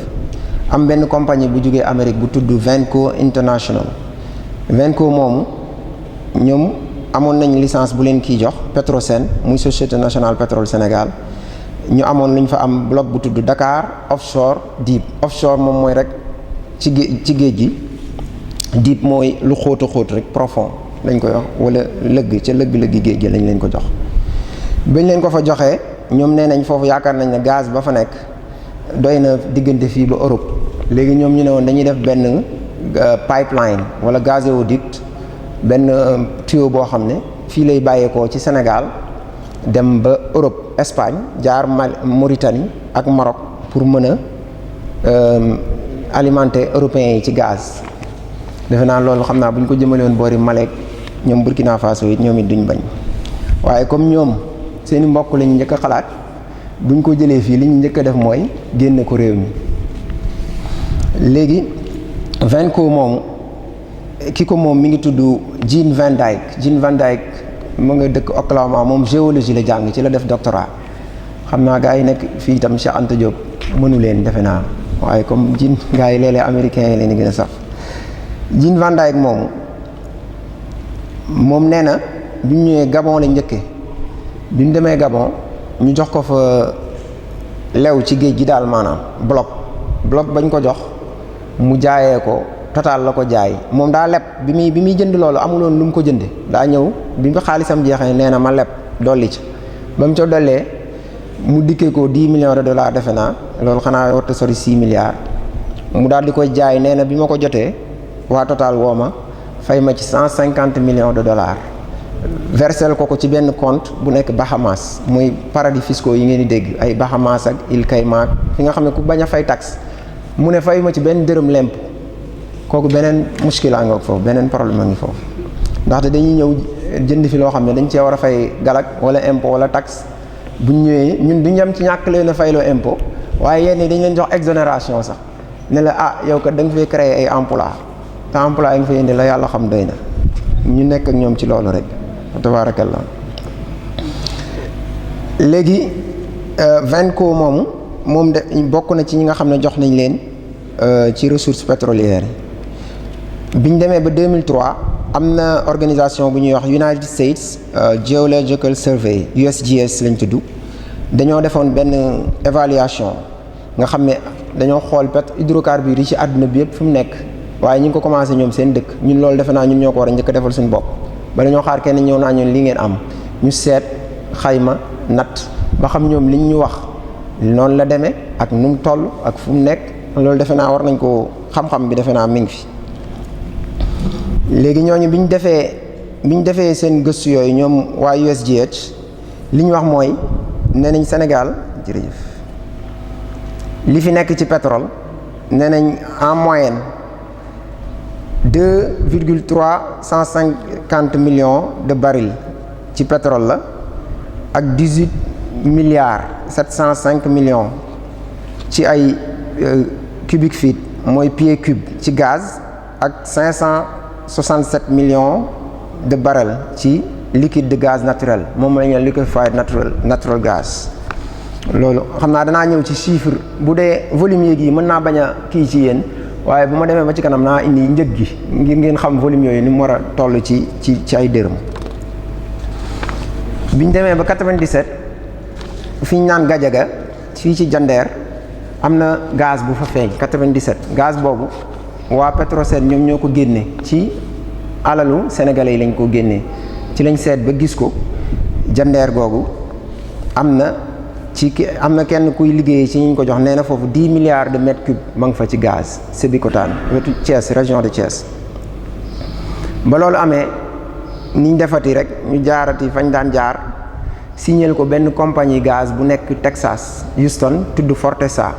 am benn compagnie bu jógee Amérique bu tudd Venco International Venco moomu ñoom amoon nañ licence bu leen kii jox Petrosen muy Société Nationale Pétrole Sénégal ñu amoon lu ñu fa am bloc bu tudd Dakar offshore deep offshore moom mooy rek ci géej gi deep mooy lu xóot a xóot rek profond lañ koy wax wala lëgg ca lëgg-lëggi géej gi lañ leen ko jox. bañ leen ko fa joxee ñoom nee nañ foofu yaakaar nañ ne gaz ba fa nekk doy na diggante fii ba Europe léegi ñoom ñu ne woon dañuy def benn pipeline wala gazoduc benn tuyau boo xam ne fii lay bàyyeekoo ci Sénégal dem ba Europe Espagne jaar Mauritanie ak Maroc pour mën a alimenter européens yi ci gaz. defe naa loolu xam naa bu ñu ko jëmale woon boori Malek ñoom Burkina Faso it ñoom it duñ bañ waaye comme ñoom seeni mbokk la ñu njëkk a xalaat buñ ko jëlee fii li ñu njëkk a def mooy génne ko réew mi. léegi Venco moomu ki ko moom mi ngi tudd Jean Van Dyke mu nga dëkk Oklahoma moom géologie la jàng ci la def doctorat xam naa gars yi nekk fii itam Cheikh Anta Diop mënu leen defe naa waaye comme Jean gars yi léeg-léeg américains yi leen di gën a saf. Jean Van Dyke moom nee na bi ñu ñëwee Gabon la njëkkee bi ñu demee Gabon ñu jox ko fa lew ci géej gi daal maanaam bloc bañ ko jox mu jaayee ko Total la ko jaay moom daa leb bi muy jënd loolu amuloon lu mu ko jënde daa ñëw bi mu xaalisam jeexee nee na ma leb dolli ci ba mu ca dollee mu dikkee ko $10 millions defe naa loolu xanaa warta sori 6 milliards mu daal di koy jaay nee na bi ma ko jotee waa Total woo ma fay ma ci $150 millions versel ko ci benn compte bu nekk Bahamas muy paradis fiscaux yi ngeen di dégg ay Bahamas ak Îles Caïmans fi nga xam ne ku bañ a fay taxe mu ne fayuma ci benn dërëm lemp kooku beneen muskila nga foofu beneen problème a ngi foofu ndaxte dañuy ñëw jënd fi loo xam ne dañ cee war a fay galak wala impôt wala taxe buñ ñëwee ñun duñ yem ci ñàkk leen a fayloo impôt waaye yenn dañ leen jox exonération sax ne la yow kat da nga fay créer ay emploi te emploi yi nga fay indi la yàlla xam doy na ñu nekk ak ñoom ci loolu rek tabaarakallah. léegi Venco moom de bokk na ci ñi nga xam ne jox nañ leen ci ressources pétrolières yi biñ demee ba 2003 am na organisation bu ñuy wax United States Geological Survey USGS lañ tudd dañoo defoon benn évaluation nga xam ne dañoo xool hydrocarbures yi ci àdduna bi yëpp fu mu nekk waaye ñu ngi ko commencé ñoom seen dëkk ñun loolu defe naa ñun ñoo ko war a njëkk a defal suñu bopp bala ñoo xaar kenn ñëw naa ñun li ngeen am ñu seet xayma natt ba xam ñoom liñ ñu wax noonu la demee ak nu mu toll ak fu mu nekk loolu defe naa war nañ ko xam-xam bi defe naa mi ngi fi. léegi ñooñu bi ñu defee seen gëstu yooyu ñoom waa USGS li ñu wax mooy nee nañ Sénégal jërëjëf li fi nekk ci pétrole nee nañ en moyenne 2,350 millions de barils ci pétrole la ak 18 milliards 705 millions ci ay cubic feet mooy pied cube ci gaz ak 567 millions de barils ci liquide de gaz naturel moom la ñu liquefied natural gas. loolu xam naa danaa ñëw ci chiffre bu dee volume yi mën naa bañ a kii ci yéen waaye bu ma demee ba ci kanam naa indi njëg gi ngir ngeen xam volume yooyu ni mu war a toll ci ay dërëm. biñ demee ba 97 fi ñu naan Gajaga fii ci Jandeer am na gaz bu fa feeñ 97 gaz boobu waa Petrosen ñoom ñoo ko génne ci alalu sénégalais yi lañ ko génnee ci lañ seet ba gis ko Jandeer googu am na kenn kuy liggéeyee ci ñu ko jox nee na foofu 10 milliards de mètres cubes ma nga fa ci gaz Sébikotane wetu Thiès région de Thiès. ba loolu amee niñ defati rek ñu jaarati fañ daan jaar signal ko benn compagnie gaz bu nekk Texas Houston tudd Fortesa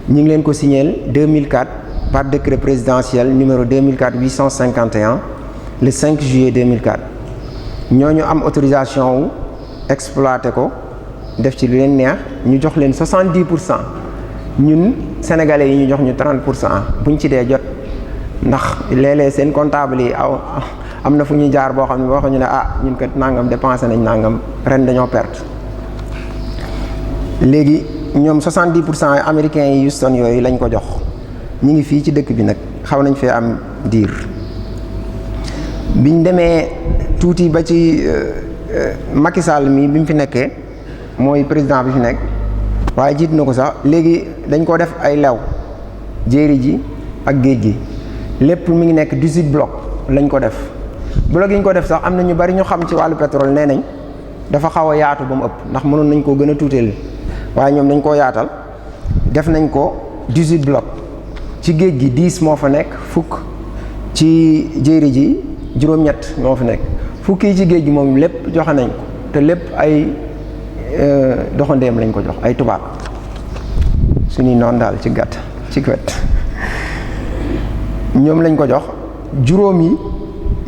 ñu ngi leen ko signal 2004 par décret présidentiel numéro 2004-851 le 5 juillet 2004 ñooñu am autorisation wu exploité ko def ci lu leen neex ñu jox leen 70% ñun sénégalais yi ñu jox ñu 30% buñ ci dee jot ndax léeg-léeg seen comptable yi am na fu ñuy jaar boo xam ne boo xam ñu ne ñun kat nangam dépensé nañ nangam ren dañoo perte. léegi ñoom 70% américains yi Houston yooyu lañ ko jox ñu ngi fii ci dëkk bi nag xaw nañ fee am diir biñ demee tuuti ba ci Macky Sall mi bi mu fi nekkee mooy président bi fi nekk waaye jiit na ko sax léegi dañ ko def ay lew jéeri ji ak géej gi lépp mi ngi nekk 18 bloc lañ ko def bloc yi ñu ko def sax am na ñu bari ñu xam ci wàllu pétrole nee nañ dafa xaw a yaatu ba mu ëpp ndax mënoon nañ koo gën a tuuteel waaye ñoom dañ koo yaatal def nañ ko 18 bloc ci géej gi 10 moo fa nekk fukk ci jéeri ji juróom-ñett moo fa nekk fukki ci géej gi moom lépp joxe nañ ko te lépp ay doxandeem lañ ko jox ay tubaab suñuy noon daal ci gàtt ci wet ñoom lañ ko jox juróom yi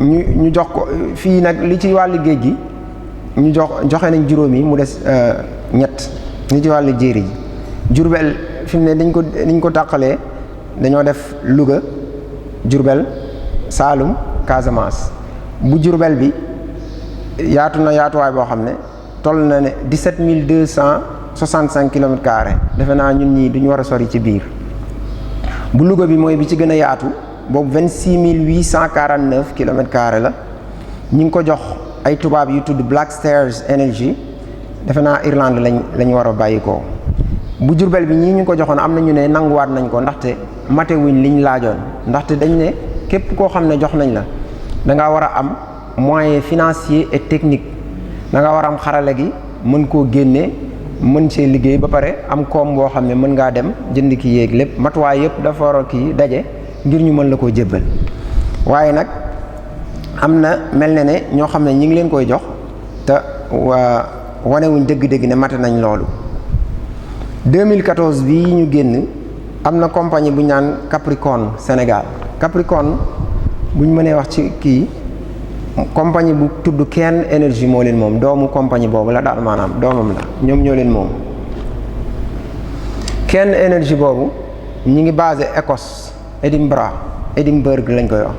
ñu jox ko fii nag li ci wàllu géej gi ñu joxe nañ juróom yi mu des ñett li ci wàllu jéeri ji Jurbel fi mu ne dañ ko tàqalee dañoo def Louga Jurbel Saalum Casamance bu Jurbel bi yaatu na yaatuwaay boo xam ne toll na ne 17 265 kilomètres carrés defe naa ñun ñii duñu war a sori ci biir bu Louga bi mooy bi ci gën a yaatu boobu 26 849 kilomètres carrés la ñu ngi ko jox ay tubaab yu tudd Black Stars Energy defe naa Irlande lañ war a bàyyi ko bu Jurbel bi ñii ñu ko joxoon am na ñu ne nanguwaat nañ ko ndaxte matewuñ liñ laajoon ndaxte dañ ne képp koo xam ne jox nañ la da nga war a am moyen financier et technique da nga war a am xarale gi mën koo génne mën see liggéey ba pare am koom boo xam ne mën ngaa dem jënd ki yéeg lépp matuwaay yëpp dafa war a kii daje ngir ñu mën la koo jébbal waaye nag am na mel na ne ñoo xam ne ñi ngi leen koy jox te wanewuñ dëgg-dëgg ne mate nañ loolu. 2014 bii ñu génn am na compagnie bu ñu naan Capricorn Sénégal. Capricorn bu ñu mënee wax ci kii compagnie bu tudd Cairn Energy moo leen moom, doomu compagnie boobu la daal, maanaam doomam la, ñoom ñoo leen moom. Cairn Energy boobu ñi ngi basé Écosse, Edinburgh lañ koy wax.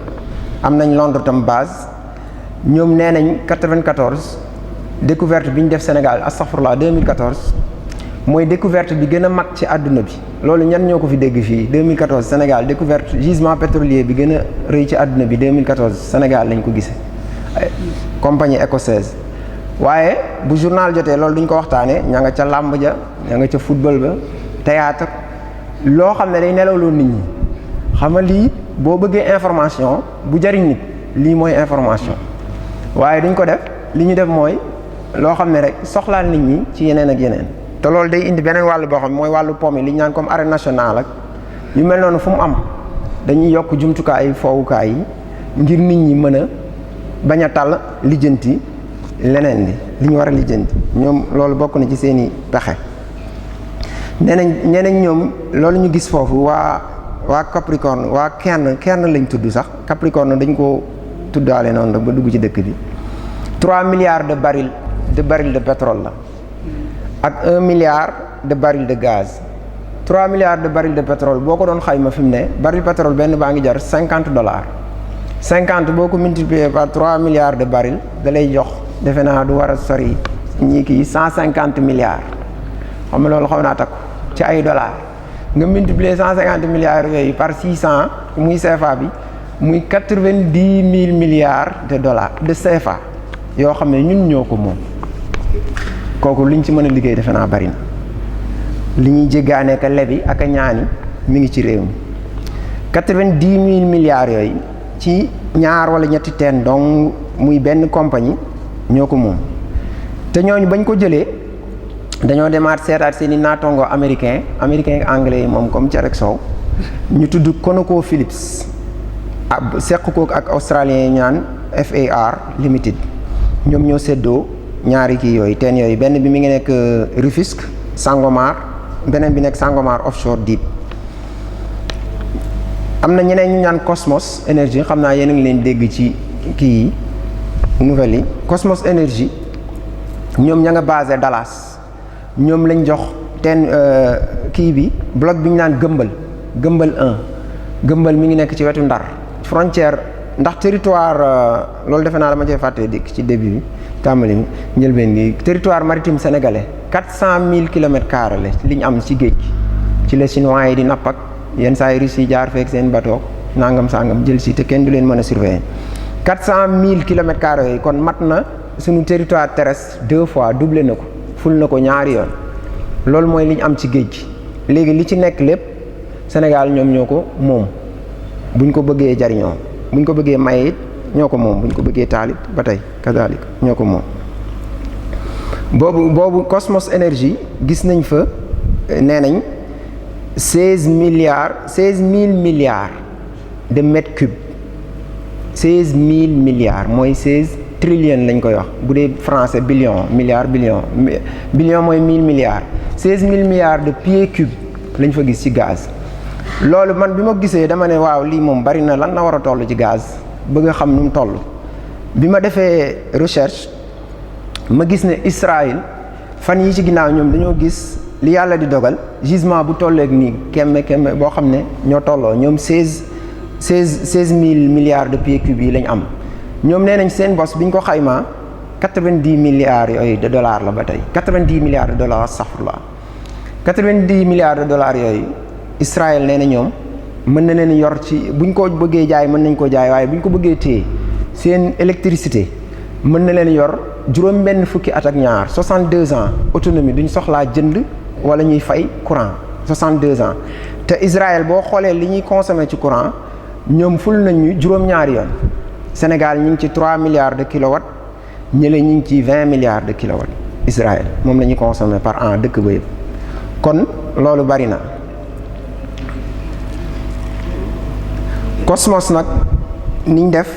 am nañ Londres tam base. ñoom nee nañ 94 découverte bi ñu def Sénégal astaghfirullah 2014 mooy découverte bi gën a mag ci àdduna bi. loolu ñan ñoo ko fi dégg fii 2014 Sénégal découverte gisement pétrolier bi gën a rëy ci àdduna bi 2014 Sénégal lañ ko gisee compagnie écossaise. waaye bu journal jotee loolu duñ ko waxtaanee ña nga ca làmb ja, ña nga ca football ba, théâtre, loo xam ne day nelawloo nit ñi. xam nga lii boo bëggee information bu jariñ nit lii mooy information, waaye duñ ko def. li ñu def mooy loo xam ne rek soxlaal nit ñi ci yeneen ak yeneen. te loolu day indi beneen wàll boo xam ne mooy wàllu pom yi li ñu naan comme arène nationale ak yu mel noonu fu mu am dañuy yokk jumtukaay yi foowukaay yi ngir nit ñi mën a bañ a tàll lijjanti leneen li ñu war a lijjanti. ñoom loolu bokk na ci seeni pexe. ñeneen ñoom loolu ñu gis foofu waa Capricorne waa Cairn lañ tudd sax. Capricorne dañ ko tuddaale noonu rek ba dugg ci dëkk bi. 3 milliards de barils de pétrole la ak 1 milliard de barils de gaz. 3 milliards de barils de pétrole boo ko doon xayma fi mu ne baril pétrole benn baa ngi jar $50. 50 boo ko multiplier par 3 milliards de barils da lay jox defe naa du war a sori ñii kii 150 milliards. xam nga loolu xaw naa takku ci ay dollars nga multiplier 150 milliards yooyu par 600 muy CFA bi muy 90 000 milliards de dollars de CFA. yoo xam ne ñun ñoo ko moom. kooku liñ ci mën a liggéey defe naa bari na. li ñuy jéggaane ka lebi ak a ñaani mi ngi ci réew mi. 90 000 milliards yooyu ci ñaar wala ñetti teen donc muy benn compagnie ñoo ko moom. te ñooñu bañ ko jëlee dañoo demaat seetaat seen i naatongo américain ak anglais yi moom comme ci rek soow ñu tudd ConocoPhillips seq ko ak australien yi ñaan FAR Limited. ñoom ñoo séddoo ñaari kii yooyu teen yooyu benn bi mi ngi nekk Rufisque Sangomar, beneen bi nekk Sangomar offshore deep. am na ñeneen ñu ñaan Cosmos Energy, xam naa yéen a ngi leen dégg ci kii yi nouvelle yi. Cosmos Energy ñoom ña nga basé Dallas. ñoom lañ jox teen kii bi bloc bi ñu naan Gëmbal 1. Gëmbal mi ngi nekk ci wetu Ndar frontière. ndax territoire loolu defe naa dama cee fàtte dikk ci début bi tàmbali bi njëlbeen gi territoire maritime sénégalais 400 000 kilomètres carrés la li ñu am ci géej gi ci la chinois yi di napp ak yenn saa yi Russes yi jaar fekk seen bateau nangam sangam jël si te kenn du leen mën a surveiller 400 000 kilomètres carrés yooyu kon mat na suñu territoire terrestre 2 fois doublé na ko ful na ko ñaari yoon. loolu mooy li ñu am ci géej gi léegi li ci nekk lépp Sénégal ñoom ñoo ko moom buñ ko bëggee jariñoo. buñ ko bëggee maye it ñoo ko moom buñ ko bëggee taalit ba tey kazalik ñoo ko moom. boobu Cosmos Energy gis nañ fa nee nañ 16 000 milliards de mètres cubes 16 000 milliards mooy 16 trillions lañ koy wax bu dee français billion billion mooy 1000 milliards 16 000 milliards de pieds cubes lañ fa gis ci gaz. loolu man bi ma gisee dama ne waaw lii moom bari na lan la war a toll ci gaz bëgg a xam nu mu toll. bi ma defee recherche ma gis ne Israël fan yi ci ginnaaw ñoom dañoo gis li yàlla di dogal gisement bu tolleeg nii kemme boo xam ne ñoo tolloo ñoom 16 000 milliards de pieds cubes yi lañ am. ñoom nee nañ seen bos bi ñu ko xaymaa 90 milliards yooyu de dollars la ba tey 90 milliards de dollars safrula 90 milliards de dollars yooyu. Israël nee na ñoom mën na leen yor ci buñ ko bëggee jaay mën nañ ko jaay waaye buñ ko bëggee téye seen électricité mën na leen yor juróom benn fukki at ak ñaar 62 ans autonomie duñ soxlaa jënd wala ñuy fay courant 62 ans. te Israël boo xoolee li ñuy consommer ci courant ñoom ful nañ ñu juróom-ñaari yoon. Sénégal ñu ngi ci 3 milliards de kilowatts ñële ñu ngi ci 20 milliards de kilowatts. Israël moom la ñuy consommer par an dëkk ba yëpp kon loolu bari na. Cosmos nag niñ def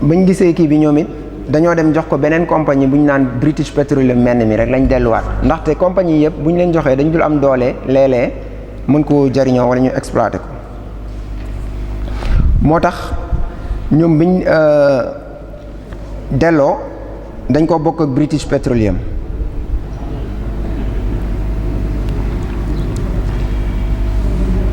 bañ gisee kii bi ñoom it dañoo dem jox ko beneen compagnie bu ñu naan British Petroleum menn mi rek lañ delluwaat ndaxte compagnie yëpp bu ñu leen joxee dañ dul am doole léeg-léeg mën koo jariñoo wala ñu exploité ko moo tax ñoom biñ delloo dañ ko bokk ak British Petroleum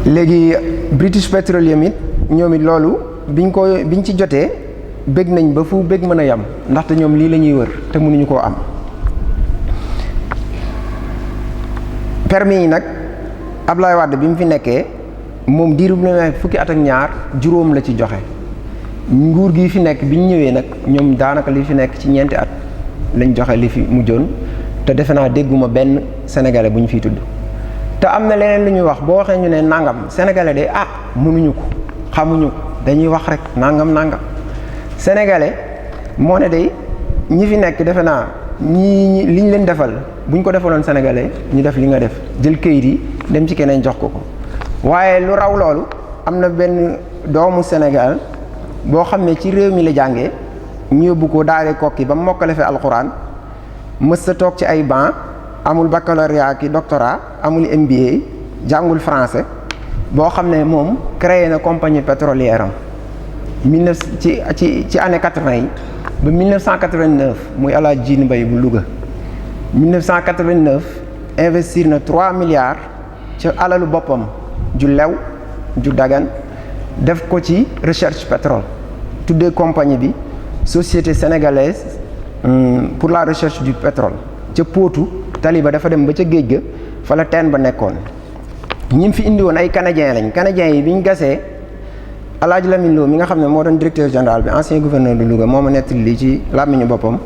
léegi British Petroleum it ñoom it loolu biñ ci jotee bëgg nañ ba fu bëgg mën a yam ndaxte ñoom lii la ñuy wër te mënuñu koo am permis yi nag Ablaye Wade bi mu fi nekkee moom diiru bu ne fukki at ak ñaar juróom la ci joxe nguur gi fi nekk bi ñu ñëwee nag ñoom daanaka li fi nekk ci ñeenti at lañ joxe li fi mujjoon te defe naa dégguma benn sénégalais bu ñu fiy tudd te am na leneen lu ñuy wax boo waxee ñu ne nangam sénégalais de mënuñu ko xamuñu ko dañuy wax rek nangam sénégalais moo ne day ñi fi nekk defe naa ñi liñ leen defal buñ ko defaloon sénégalais ñu def li nga def jël këyit yi dem ci keneen jox ko waaye lu raw loolu am na benn doomu Sénégal boo xam ne ci réew mi la jàngee ñu yóbbu ko daare kokki ba mokkale fi alxuraan mës sa toog ci ay banc amul baccalauréat ki doctorat amul MBA jàngul français boo xam ne moom créé na compagnie pétrolière am ci année 80 yi ba 1989 muy Alaaji Jiin Mbay bu Louga 1989 investir na 3 milliards ci alalu boppam ju lew ju dagan def ko ci recherche pétrole tuddee compagnie bi société sénégalaise pour la recherche du pétrole ca Potou taliba dafa dem ba ca géej ga fa la teen ba nekkoon ñi fi indi woon ay canadiens yi bi ñu gasee Alaaji Lamine Lo mi nga xam ne moo doon directeur général bi ancien gouverneur de Louga moo ma nettali lii ci làmmiñu boppam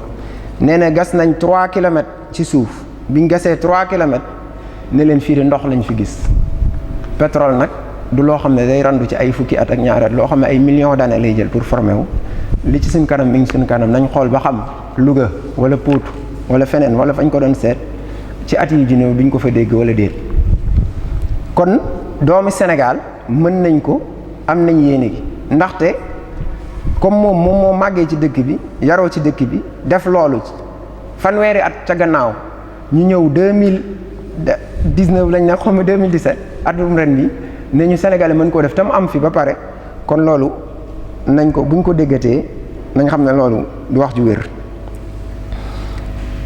nee na gas nañ 3 kilomètres ci suuf bi ñu gasee 3 kilomètres ne leen fii de ndox lañ fi gis pétrole nag du loo xam ne day randu ci ay fukki at ak ñaari at loo xam ne ay millions d'années lay jël pour former wu li ci suñ kanam mi ngi suñ kanam nañ xool ba xam Louga wala Potou wala feneen wala fañ ko doon seet ci at yi ju néew duñ ko fa dégg wala déet kon doomi Sénégal mën nañ ko am nañ yéene gi ndaxte comme moom moo màggee ci dëkk bi yaroo ci dëkk bi def loolu fanweeri at ca gannaaw ñu ñëw 2019 lañ nag xawma 2017 atum ren bi ne ñu Sénégalais mën koo def tam am fi ba pare kon loolu nañ ko buñ ko déggatee nañ xam ne loolu du wax ju wér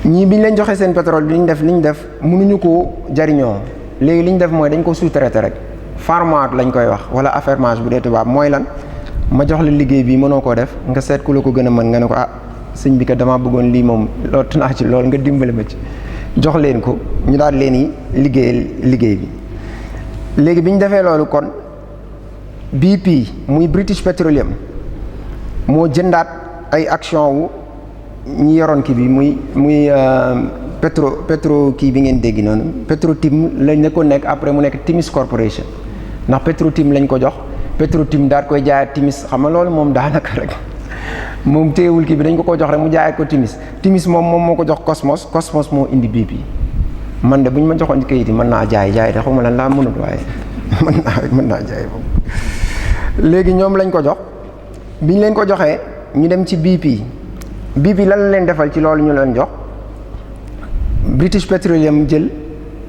ñii biñ leen joxe seen pétrole bi liñ def mënuñu koo jariñoo léegi liñ def mooy dañ ko sous-traité rek farmage lañ koy wax wala affermage bu dee tubaab mooy lan ma jox la liggéey bi mënoo koo def nga seet ku la ko gën a mën nga ne ko sëñ bi kat damaa bëggoon lii moom lottu naa ci loolu nga dimbale ma ci jox leen ko ñu daal leen yi liggéey bi léegi bi ñu defee loolu kon BP muy British Petroleum moo jëndaat ay action wu ñi yoroon kii bi muy Petro kii bi ngeen dégg noonu Petro-Tim lañ ne ko nekk après mu nekk Timis Corporation ndax Petro-Tim lañ ko jox Petro-Tim daal koy jaayaat Timis xam nga loolu moom daanaka rek moom téewul kii bi dañ ko jox rek mu jaayaat ko Timis moom moo ko jox Cosmos moo indi BP man de bu ñu ma joxoon ci kayit yi mën naa jaay de xaw ma lan laa mënut waaye mën naa jaay boobu léegi ñoom lañ ko jox biñ leen ko joxee ñu dem ci BP lan la leen defal ci loolu ñu leen jox British Petroleum jël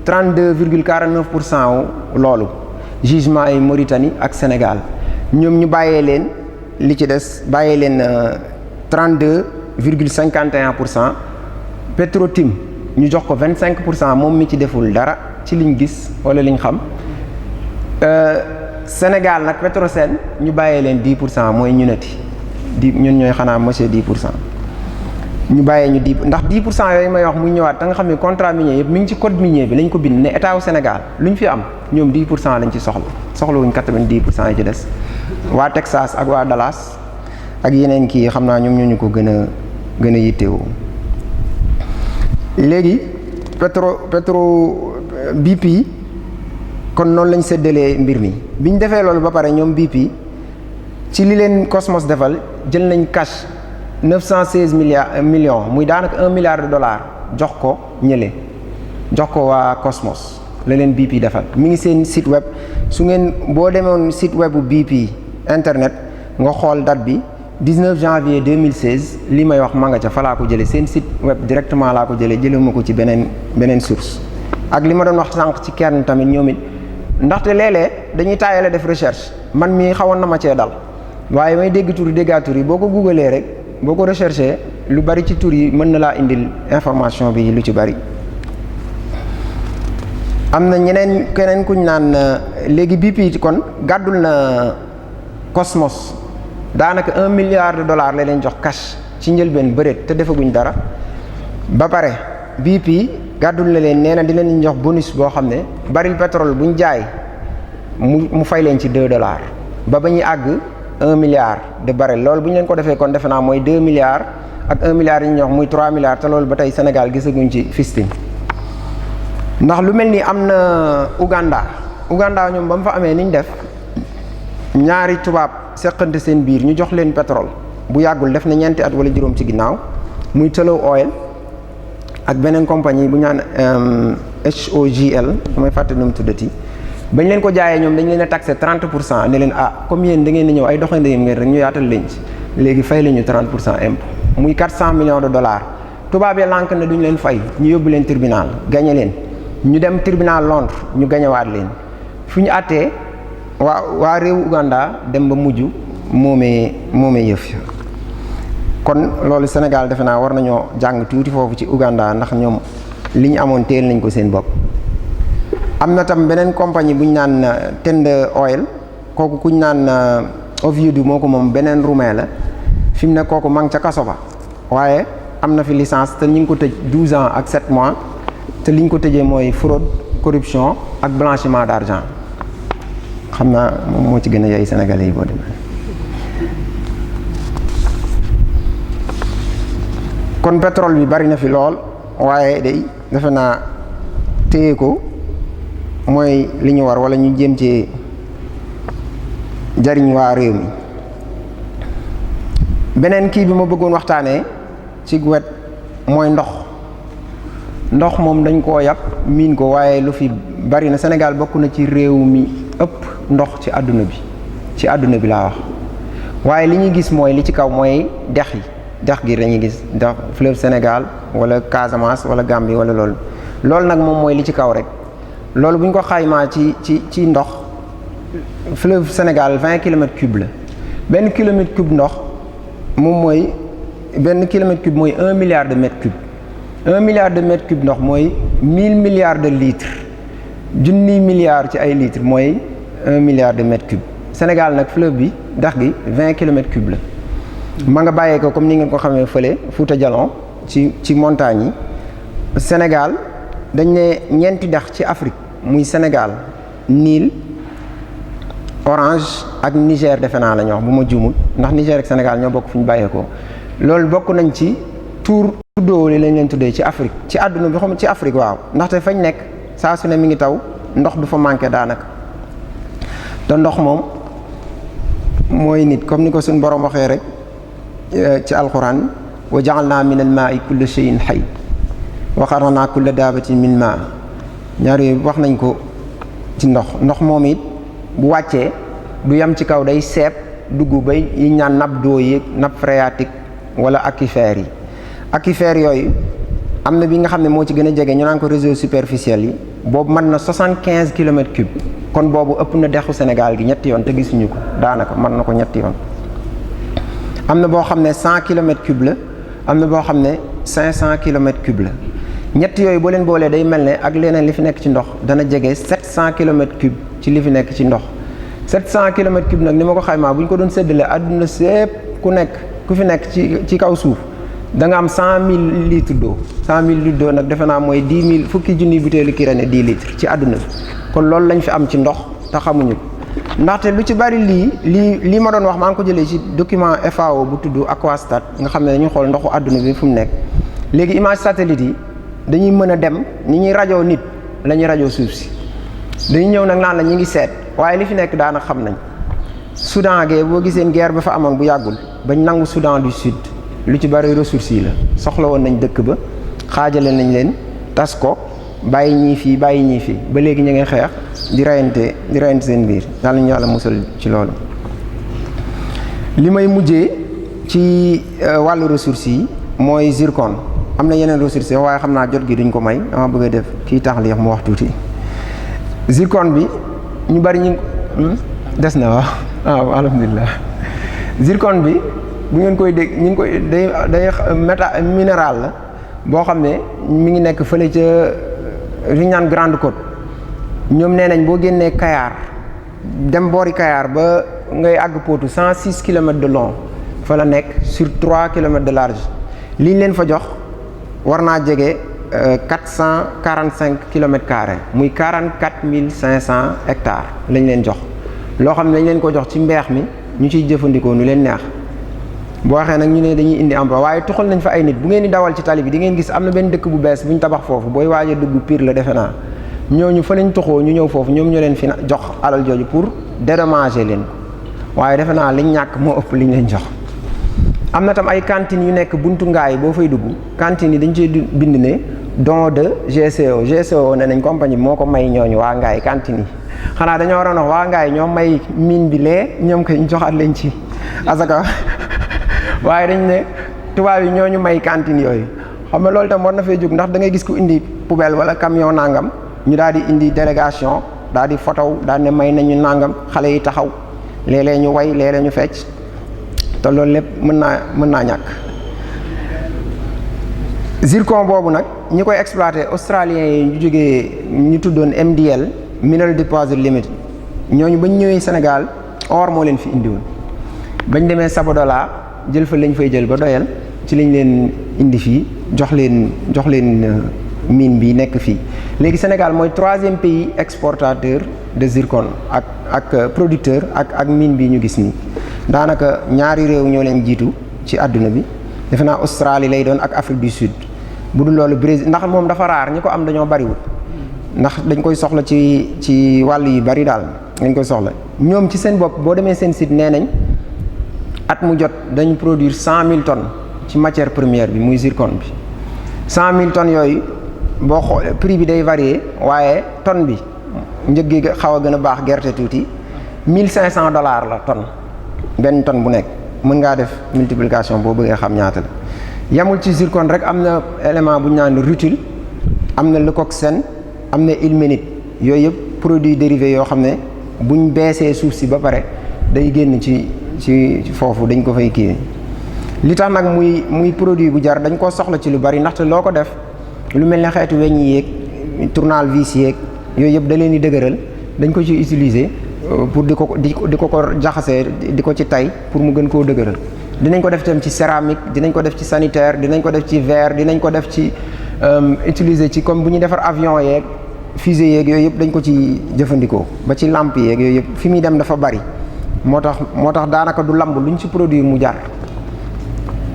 32,49% loolu gisement yi Mauritanie ak Sénégal ñoom ñu bàyyee leen li ci des bàyyee leen 32,51% Petro-Tim ñu jox ko 25% moom mi ci deful dara ci liñ gis wala liñ xam Sénégal nag Petrosen ñu bàyyee leen 10% mooy ñunati ñun ñooy xanaa monsieur 10%. ñu bàyyee ñu 10 ndax 10% yooyu may wax muy ñëwaat da nga xam ne contrat minier yëpp mi ngi ci code minier bi lañ ko bind ne état wu Sénégal lu ñu fi am ñoom 10% lañ ci soxlawuñ 90% yi ci des waa Texas ak waa Dallas ak yeneen kii xam naa ñoom ñoo ñu ko gën a yittewoo léegi BP kon noonu lañ séddalee mbir mi bi ñu defee loolu ba pare ñoom BP ci li leen Cosmos defal jël nañ cash 916 millions muy daanaka $1 milliard jox ko jox ko waa Cosmos la leen BP defal mi ngi seen site web su ngeen boo demoon site web bu BP internet nga xool date bi 19 janvier 2016 li may wax ma nga ca fa laa ko jëlee seen site web directement laa ko jëlee ma ko ci beneen source. ak li ma doon wax sànq ci kenn tamit ñoom it ndaxte léeg-léeg dañuy taayale def recherche man mii xawoon na ma cee dal waaye may dégg tur yi déggaat tur yi boo ko googlee rek boo ko recherché lu bari ci tur yi mën na laa indil information bi lu ci bari. am na keneen kuñ naan léegi BP kon gàddul na Cosmos daanaka $1 milliard la leen jox cash ci njëlbeen bëreet te defaguñ dara ba pare BP gàddul na leen nee na di leen jox bonus boo xam ne baril pétrole buñ jaay mu fay leen ci $2 ba ñuy àgg 1 milliard de baril loolu bu ñu leen ko defee kon defe naa mooy 2 milliards ak 1 milliard yi ñu jox muy 3 milliards te loolu ba tey Sénégal gisaguñ ci fistin ndax lu mel ni am na Uganda ñoom ba mu fa amee ni ñu def ñaari tubaab seqante seen biir ñu jox leen pétrole bu yàggul def na ñeenti at wala juróom ci ginnaaw muy Tullow Oil ak beneen compagnie bu ñaan HOGL damay fàtte nu mu tuddati bañ leen ko jaayee ñoom dañ leen a taxé 30% ne leen comme yéen da ngeen di ñëw ay doxandéem ngeen rek ñu yaatal leen ci léegi fay la ñu 30% impôt muy $400 millions tubaab yi lànk na duñ leen fay ñu yóbbu leen tribunal gañe leen ñu dem tribunal Londres ñu gañewaat leen fu ñu àttee waa réewu Uganda dem ba mujj moomee yëf kon loolu Sénégal defe naa war nañoo jàng tuuti foofu ci Uganda ndax ñoom li ñu amoon teel nañ ko seen bopp. am na tam beneen compagnie bu ñu naan Tend Oil kooku kuñ naan Oviedo moo ko moom beneen roumain la fi mu ne kooku ma ngi ca kaso ba waaye am na fi licence te ñu ngi ko tëj 12 ans ak 7 mois te li ñu ko tëjee mooy fraude corruption ak blanchiment d'argent xam naa moom moo ci gën a yey Sénégalais yi boo demee. kon pétrole bi bari na fi lool waaye day defe naa téye ko mooy li ñu war wala ñu jéem ci jariñ waa réew mi. beneen kii bi ma bëggoon waxtaanee ci wet mooy ndox moom dañ koo yàpp miin ko waaye lu fi bari na Sénégal bokk na ci réew mi ëpp ndox ci àdduna bi laa wax waaye li ñuy gis mooy li ci kaw mooy dex gi dañuy gis dex fleuve Sénégal wala Casamance wala Gambie wala loolu nag moom mooy li ci kaw rek loolu bu ñu ko xaymaa ci ndox fleuve Sénégal 20 kilomètres cubes la benn kilomètre cube ndox moom mooy benn kilomètre cube mooy 1 milliard de mètres cubes 1 milliard de mètres cubes ndox mooy 1000 milliards de litres junniy milliards ci ay litres mooy 1 milliard de mètres cubes Sénégal nag fleuve bi dex gi 20 kilomètres cubes la ma nga bàyyee ko comme ni ngeen ko xamee fële Fouta Djallon ci montagnes yi Sénégal dañ ne ñeenti dex ci Afrique muy Sénégal Nil Orange ak Niger defe naa la ñu wax bu ma juumul ndax Niger ak Sénégal ñoo bokk fu ñu bàyyeekoo loolu bokk nañ ci tuddoo li lañ leen tuddee ci Afrique ci àdduna bi xam ci Afrique waaw ndaxte fañ nekk saa su ne mi ngi taw ndox du fa manqué daanaka te ndox moom mooy nit comme ni ko suñ borom waxee rek ci alquran wa ja'alna min al-ma'i kulla shay'in hayy wa khalaqna kulla dabatin min ma ñaar yooyu wax nañ ko ci ndox moom it bu wàccee du yam ci kaw day seep dugg bay yi ñaan nappe d'eau yi nappe phréatique wala aquifères yooyu am na bi nga xam ne moo ci gën a jege ñu naan ko réseau superficiel yi boobu mën na 75 kilomètres cubes kon boobu ëpp na dexu Sénégal gi ñetti yoon te gisuñu ko daanaka mën na ko ñetti yoon am na boo xam ne 100 kilomètres cubes la am na boo xam ne 500 kilomètres cubes la ñett yooyu boo leen boolee day mel ne ak leneen li fi nekk ci ndox dana jege 700 kilomètres cubes ci li fi nekk ci ndox 700 kilomètres cubes nag ni ma ko xaymaa bu ñu ko doon séddale àdduna sépp ku fi nekk ci kaw suuf da nga am 100 000 litres d'eau 100 000 litres d'eau nag defe naa mooy 10 000 fukki junniy butéelu Kirène 10 litres ci àdduna bi kon loolu lañ fi am ci ndox te xamuñu ko ndaxte lu ci bari lii ma doon wax maa ngi ko jëlee ci document FAO bu tudd Aquastat nga xam ne dañuy xool ndoxu àdduna bi fu mu nekk léegi image satellite yi dañuy mën a dem ni ñuy rajoo nit la ñuy rajoo suuf si dañuy ñëw nag naan la ñu ngi seet waaye li fi nekk daanaka xam nañ Soudan gee boo giseen guerre ba fa amoon bu yàggul bañ nangu Soudan du Sud lu ci bari ressources yi la soxla woon nañ dëkk ba xaajale nañ leen tas ko bàyyi ñii fii ba léegi ñu ngi xeex di reyante seen biir yàlla ñu yàlla musal ci loolu li may mujjee ci wàllu ressources yi mooy zircon. am na yeneen ressources waaye xam naa jot gi duñ ko may dama bëgg a def kii taxliix mu wax tuuti. zircon bi ñu bari ñu des na waaw alhamdulilah. zircon bi bu ngeen koy dégg ñu ngi koy day minéral la boo xam ne mi ngi nekk fële ca li ñu naan Grande Côte. ñoom nee nañ boo génnee Kayar dem boori Kayar ba ngay àgg Potou 106 kilomètres de long fa la nekk sur 3 kilomètres de large li ñu leen fa jox war naa jege 445 kilomètres carrés muy 44 500 hectares lañ leen jox loo xam ne dañ leen ko jox ci mbeex mi ñu ciy jëfandikoo nu leen neex. boo waxee nag ñu ne dañuy indi emploi waaye tuxal nañ fa ay nit bu ngeen di dawal ci tali bi di ngeen gis am na benn dëkk bu bees bu ñu tabax foofu booy waaj a dugg Pire la defe naa ñooñu fa lañ toxoo ñu ñëw foofu ñoom ñoo leen fi jox alal jooju pour dédommager leen ko waaye defe naa liñ ñàkk moo ëpp liñ leen jox. am na tam ay cantines yu nekk buntu ngaay boo fay dugg cantines yi dañ cee bind ne don de GCO ne nañ compagnie bi moo ko may ñooñu waa ngaay cantines yi xanaa dañoo waroon wax waa ngaay ñoom may mine bi lee ñoom koy joxaat leen ci asaka waaye dañ ne tubaab yi ñooñu may cantine yooyu xam nga loolu tam war na fee jóg ndax da ngay gis ku indi poubelle wala camion nangam ñu daal di indi délégation daal di photo daal ne may nañu nangam xale yi taxaw léeg-léeg ñu way léeg-léeg ñu fecc te loolu lépp mën naa ñàkk. zircon boobu nag ñi koy exploité australiens yi ñu jógee ñu tuddoon MDL Mineral Deposit Limited ñooñu bañ ñëwee Sénégal or moo leen fi indiwoon bañ demee Sabodola jël fa lañ fay jël ba doyal ci lañ leen indi fii jox leen mine bi nekk fii léegi Sénégal mooy 3e pays exportateur de zircon ak producteur ak mine bi ñu gis nii daanaka ñaari réew ñoo leen jiitu ci àdduna bi defe naa Australie lay doon ak Afrique du Sud bu dul loolu Brésil ndax moom dafa raar ñi ko am dañoo bariwul ndax dañ koy soxla ci wàll yu bari daal dañ koy soxla ñoom ci seen bopp boo demee seen site nee nañ at mu jot dañu produire 100 000 tonnes ci matière première bi muy zircon bi 100 000 tonnes yooyu boo xoolee prix bi day varier waaye tonne bi njëg gi xaw a gën a baax gerte tuuti $1,500 la tonne benn tonne bu nekk mën ngaa def multiplication boo bëggee xam ñaata la. yamul ci zircon rek am na élément bu ñu naan rutile am na leucoxène am na ilménite yooyu yëpp produits dérivés yoo xam ne buñ beesee suuf si ba pare day génn ci foofu dañ ko fay kii li tax nag muy produit bu jar dañ koo soxla ci lu bari ndaxte loo ko def lu mel ne xeetu weñ yi yeeg tournevis yeeg yooyu yëpp da leen di dëgëral dañ ko ci utiliser pour di ko jaxasee di ko ci tay pour mu gën koo dëgëral. dinañ ko def tam ci céramique dinañ ko def ci sanitaire dinañ ko def ci verre dinañ ko def ci utiliser ci comme bu ñuy defar avion yeeg fusée yeeg yooyu yëpp dañ ko ci jëfandikoo ba ci lampe yeeg yooyu yëpp fi muy dem dafa bari moo tax daanaka du lamb luñ ci produit mu jar.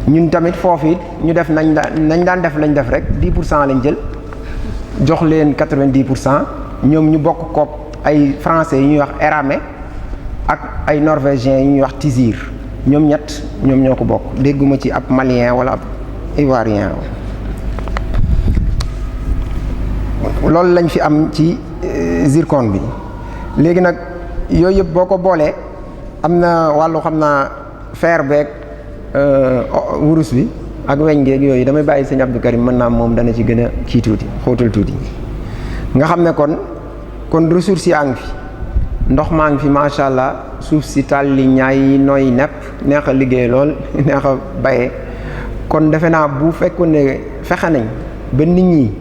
ñun tamit foofu it ñu def nañ daan def lañ def rek 10% lañ jël jox leen 90% ñoom ñu bokk kopp ay français yu ñuy wax Eramé ak ay norvégiens yu ñuy wax Tizir ñoom ñoo ko bokk dégguma ci ab malien wala ab ivoirien loolu lañ fi am ci zircon bi. léegi nag yooyu yëpp boo ko boolee am na wàllu xam naa fer beeg wurus bi ak weñ geeg yooyu damay bàyyi sëñ Abdou Karim mën naa moom dana ci gën a kii tuuti xóotal tuuti nga xam ne kon ressources yaa ngi fi ndox maa ngi fi macha allah suuf si tàlli ñaay nooy nepp neex a liggéey lool neex a bayee kon defe naa bu fekkoon ne fexe nañ ba nit ñi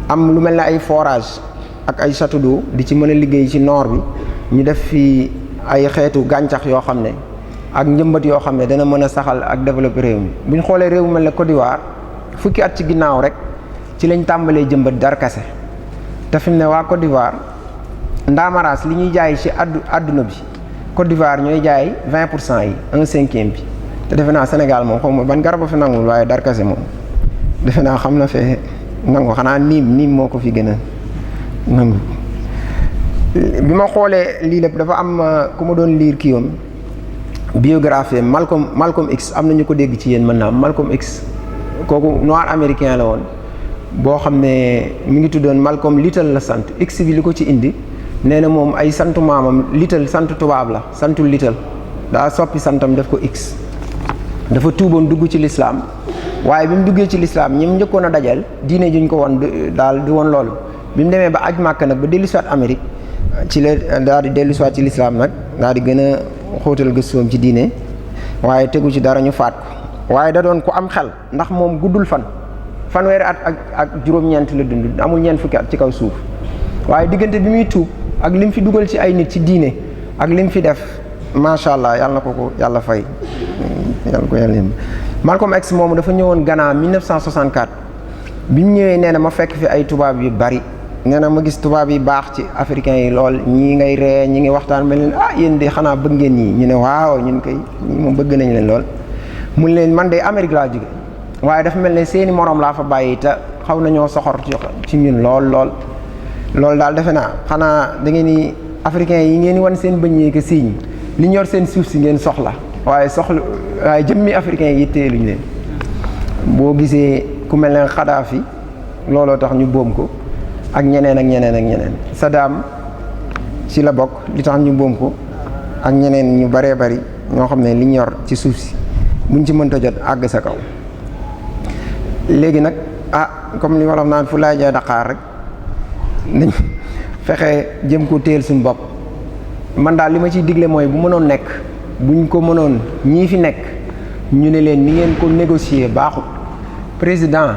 am lu mel ne ay forage ak ay château d'eau di ci mën a liggéey ci noor bi ñu def fi ay xeetu gàncax yoo xam ne ak njëmbat yoo xam ne dana mën a saxal ak développer réew mi bu ñu xoolee réew mel ne Côte d'Ivoire fukki at ci ginnaaw rek ci lañ tàmbalee jëmbat darkase te fi mu ne waa Côte d'Ivoire ndaamaraas li ñuy jaay ci àdduna bi Côte d'Ivoire ñooy jaay 20% yi 1/5 bi te defe naa Sénégal moom xaw ma ban garab a fi nangul waaye darkase moom defe naa xam na fee nangu xanaa niim moo ko fi gën a nangu. bi ma xoolee lii lépp dafa am ku ma doon liir kii yoon biographie Malcolm X am na ñu ko dégg ci yéen mën naa Malcolm X kooku noir américain la woon boo xam ne mi ngi tuddoon Malcolm Little la sant X bi li ko ci indi nee na moom ay santu maamam Little sant tubaab la santul Little daa soppi santam def ko X dafa tuuboon dugg ci lislaam waaye bi mu duggee ci lislaam ñi mu njëkkoon a dajal diine juñ ko woon daal di woon loolu bi mu demee ba aj Màkka nag ba dellusiwaat Amérique ci la daal di dellusiwaat ci lislaam nag daal di gën a xóotal gëstoom ci diine waaye tegu ci dara ñu faat ko waaye da doon ku am xel ndax moom guddul fanweeri at ak juróom-ñeent la dund amul ñeent fukki at ci kaw suuf waaye diggante bi muy tuub ak lim fi dugal ci ay nit ci diine ak lim fi def macha allah yàlla na ko yàlla fay yàlla ko yàlla Malcolm X moomu dafa ñëwoon Ghana 1964 bi mu ñëwee nee na ma fekk fi ay tubaab yu bari nee na ma gis tubaab yi baax ci africains yi lool ñii ngay ree ñi ngi waxtaan mel leen yéen de xanaa bëgg ngeen ñii ñu ne waaw ñun koy ñii moom bëgg nañ leen lool mun leen man de Amérique laa jóge waaye dafa mel ne seeni moroom laa fa bàyyi te xaw nañoo soxor ci ñun loolu daal defe naa xanaa da ngeen ni africains yi ngeen di wan seen bëñ yeeg siiñ li ñor seen suuf si ngeen soxla waaye jëmmi africains yi yitteeluñ leen boo gisee ku mel ne Kadhafi looloo tax ñu boom ko ak ñeneen Saddam ci la bokk li tax ñu boom ko ak ñeneen ñu baree bari ñoo xam ne li ñu yor ci suuf si buñ ci mënta jot àgg sa kaw léegi nag comme li wolof naan fu laay jaay Dakar rek nañ fexe jëm ko téel suñu bopp man daal li ma ciy digle mooy bu mënoon nekk buñ ko mënoon ñii fi nekk ñu ne leen ni ngeen ko négocier baaxut président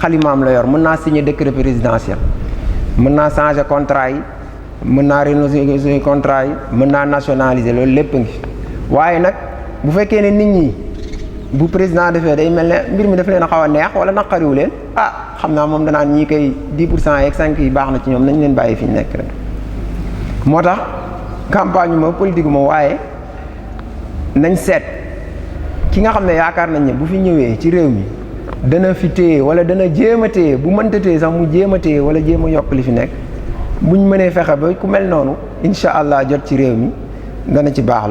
xalimaam la yor mën naa signer décret présidentiel mën naa changer contrat yi mën naa renouveler contrat yi mën naa nationaliser loolu lépp ngi waaye nag bu fekkee ne nit ñi bu président defee day mel ne mbir mi daf leen a xaw a neex wala naqariwu leen xam naa moom danaan ñii koy 10% yeeg 5 yi baax na ci ñoom nañ leen bàyyi fi ñu nekk rek moo tax campagne ma politique ma waaye nañ seet ki nga xam ne yaakaar nañ ne bu fi ñëwee ci réew mi dana fi téye wala dana jéem a téye bu mënta téye sax mu jéem a téye wala jéem a yokk li fi nekk buñ mënee fexe ba ku mel noonu incha allah jot ci réew mi dana ci baax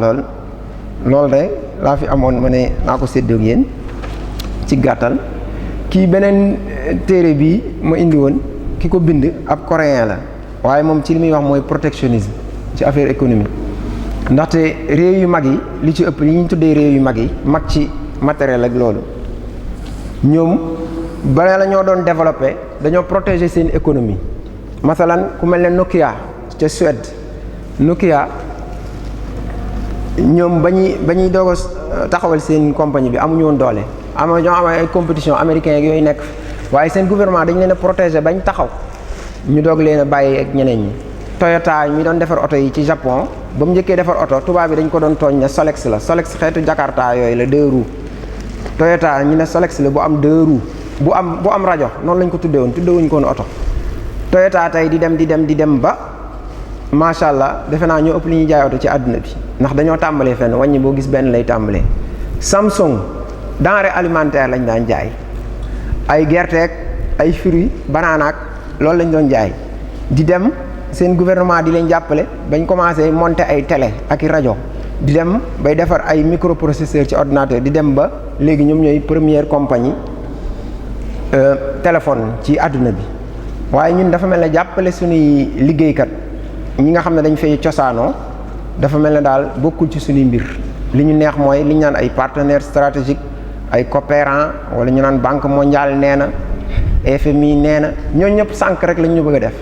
loolu de laa fi amoon ma ne naa ko séddoo ak yéen ci gàttal kii beneen téere bi ma indi woon ki ko bind ab coréen la waaye moom ci li muy wax mooy protectionnisme ci affaire économique ndaxte réew yu mag yi li ci ëpp li ñu tuddee réew yu mag yi mag ci matériel ak loolu ñoom bare la ñoo doon développé dañoo protéger seen économie masalan ku mel ne Nokia ca Suède Nokia ñoom ba ñuy doog a taxawal seen compagnie bi amuñu woon doole ñoo am ay compétition américain ak yooyu nekk waaye seen gouvernement dañ leen a protéger bañ taxaw ñu doog leen a bàyyi ak ñeneen ñi Toyota mi doon defar oto yi ci Japon ba mu njëkkee defar oto tubaab bi dañ ko doon tooñ ne Solex la Solex xeetu Jakarta yooyu la 2 roues Toyota ñu ne Solex la bu am 2 roues bu am rajo noonu lañ ko tuddewuñ ko woon oto Toyota tey di dem ba macha allah defe naa ñoo ëpp li ñuy jaay oto ci àdduna bi ndax dañoo tàmbalee fenn wàññi boo gis benn lay tàmbalee Samsung denrée alimentaire lañ daan jaay ay gerteeg ay fruits banaanaak loolu lañ doon jaay di dem seen gouvernement di leen jàppale bañ commencé monter ay télé ak i rajo di dem bay defar ay microprocesseur ci ordinateur di dem ba léegi ñoom ñooy première compagnie téléphone ci àdduna bi waaye ñun dafa mel ne jàppale suñuy liggéeykat ñi nga xam ne dañ fay cosaanoo dafa mel ne daal bokkul ci suñuy mbir li ñu neex mooy li ñu naan ay partenaires stratégiques ay coopérants wala ñu naan banque mondiale nee na FMI nee na ñooñu ñëpp sànq rek lañ ñu bëgg a def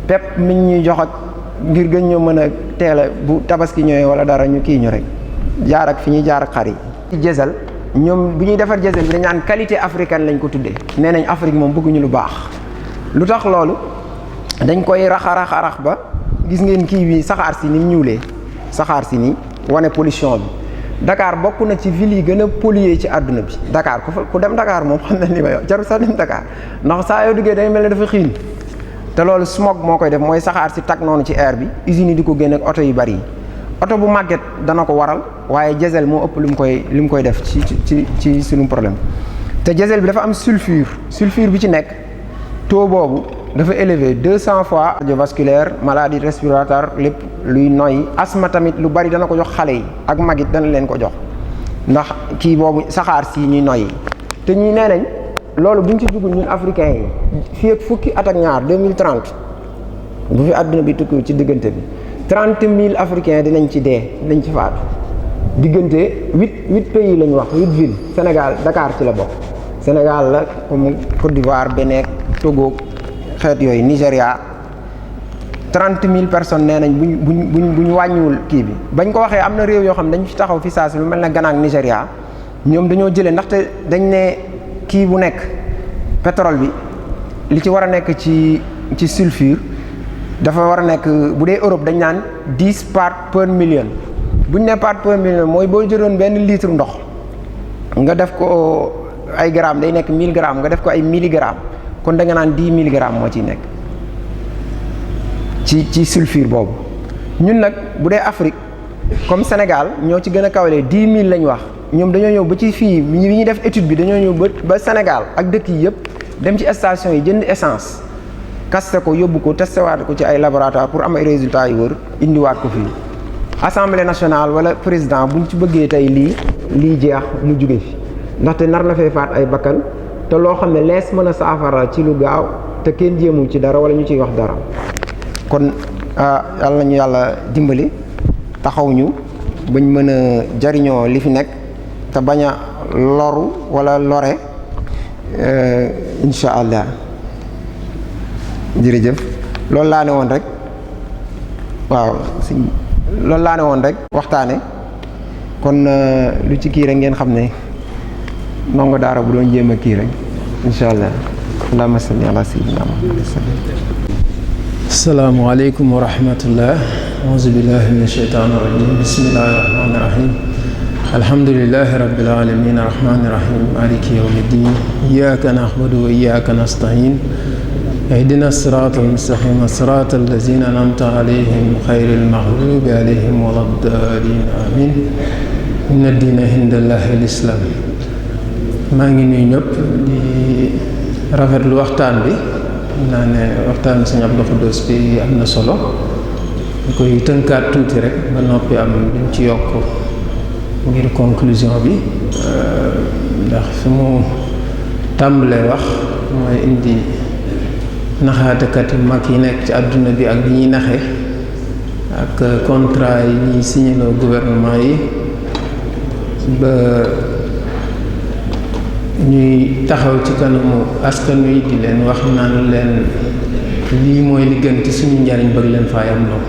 pepp mi ñuy jox ak ngir gën ñoo mën a teel a bu tabaski ñëwee wala dara ñu kii ñu rek jaar ak fi ñuy jaar ak xar yi. diesel ñoom bu ñuy defar diesel bi dañ naan qualité africaine lañ ko tuddee nee nañ Afrique moom bëgguñu lu baax lu tax loolu dañ koy rax ba gis ngeen kii bi saxaar si ni mu ñuulee saxaar si ni wane pollution bi Dakar bokk na ci ville yi gën a pollué ci àdduna bi Dakar ku dem Dakar moom xam na li may wax jarul sax dem Dakar ndax saa yoo duggee day mel ne dafa xiin te loolu smog moo koy def mooy saxaar si tag noonu ci air bi usines yi di ko génne ak oto yu bari yi oto bu màgget dana ko waral waaye diesel moo ëpp li mu koy def ci suñu problème te diesel bi dafa am sulfure bi ci nekk taux boobu dafa élevé 200 fois cardiovasculaire maladie respiratoire lépp luy noyyi asthme tamit lu bari dana ko jox xale yi ak mag it dana leen ko jox ndax kii boobu saxaar si ñuy noyyi te ñi nee nañ loolu buñ ci dugul ñun africains yi fii ak fukki at ak ñaar 2030 bu fi àdduna bi tukki ci diggante bi 30 000 africains dinañ ci dee dinañ ci faatu diggante huit pays lañ wax 8 villes Sénégal Dakar ci la bokk. Sénégal la comme Côte d'Ivoire Bénin Togo xeet yooyu Nigéria 30 000 personnes nee nañ buñ wàññiwul kii bi bañ ko waxee am na réew yoo xam ne dañ fi taxaw fi saa si lu mel ne Ghana ak Nigéria ñoom dañoo jëlee ndaxte dañ ne kii bu nekk pétrole bi li ci war a nekk ci sulfure dafa war a nekk bu dee Europe dañ naan 10 parts per million buñ ne part per million mooy boo jëloon benn litre ndox nga def ko ay grammes day nekk 1000 grammes nga def ko ay milligrammes kon da nga naan 10 milligrammes moo ciy nekk ci sulfure boobu. ñun nag bu dee Afrique comme Sénégal ñoo ci gën a kawalee 10 000 lañ wax ñoom dañoo ñëw ba ci fii bi ñuy def étude bi dañoo ñëw ba Sénégal ak dëkk yi yëpp dem ci station yi jënd essence kaste ko yóbbu ko testewaat ko ci ay laboratoire pour am ay résultats yu wër indiwaat ko fii. Assemblée nationale wala président buñ ci bëggee tey lii jeex mu jóge fi ndaxte nar na fee faat ay bakkan te loo xam ne lees mën a saafara ci lu gaaw te kenn jéemul ci dara wala ñu ciy wax dara kon yàlla nañu yàlla dimbali taxaw ñu bañ mën a jariñoo li fi nekk te bañ a loru wala lore incha allah jërëjëf loolu laa ne woon rek waaw loolu laa ne woon rek waxtaane kon lu ci kii rek ngeen xam ne ndongo daara bu doon jéem a kii rek incha allah allahumma salli ala sayyidina Muhammad asalaamaaleykum wa rahmatullah auzu billahi min asheytaan irajim bismillahi rahmani irahim alhamdulilahi rabbil alamin arrahmani irahim maliki yawmi ddin iyyaka na'budu wa iyyaka nasta'in ihdina sirata almustaqima sirata allazina an'amta alayhim xayril maghdubi alayhim wala ddaalin amin inna diina indallahi l'islam maa ngi nuyu ñëpp di rafetlu waxtaan bi naa ne waxtaan Sëñ Abdou Khoudoss bi am na solo ñu koy tënkaat tuuti rek ba noppi am duñ ci yokk ngir conclusion bi ndax fi mu tàmbalee wax mooy indi naxaatekat yu mag yi nekk ci àdduna bi ak li ñuy naxe ak contrat yi ñuy signaloo gouvernement yi ba ñuy taxaw ci kanamu askan wi di leen wax naan leen lii mooy li gën ci suñu njariñ bëgg leen faa yam loo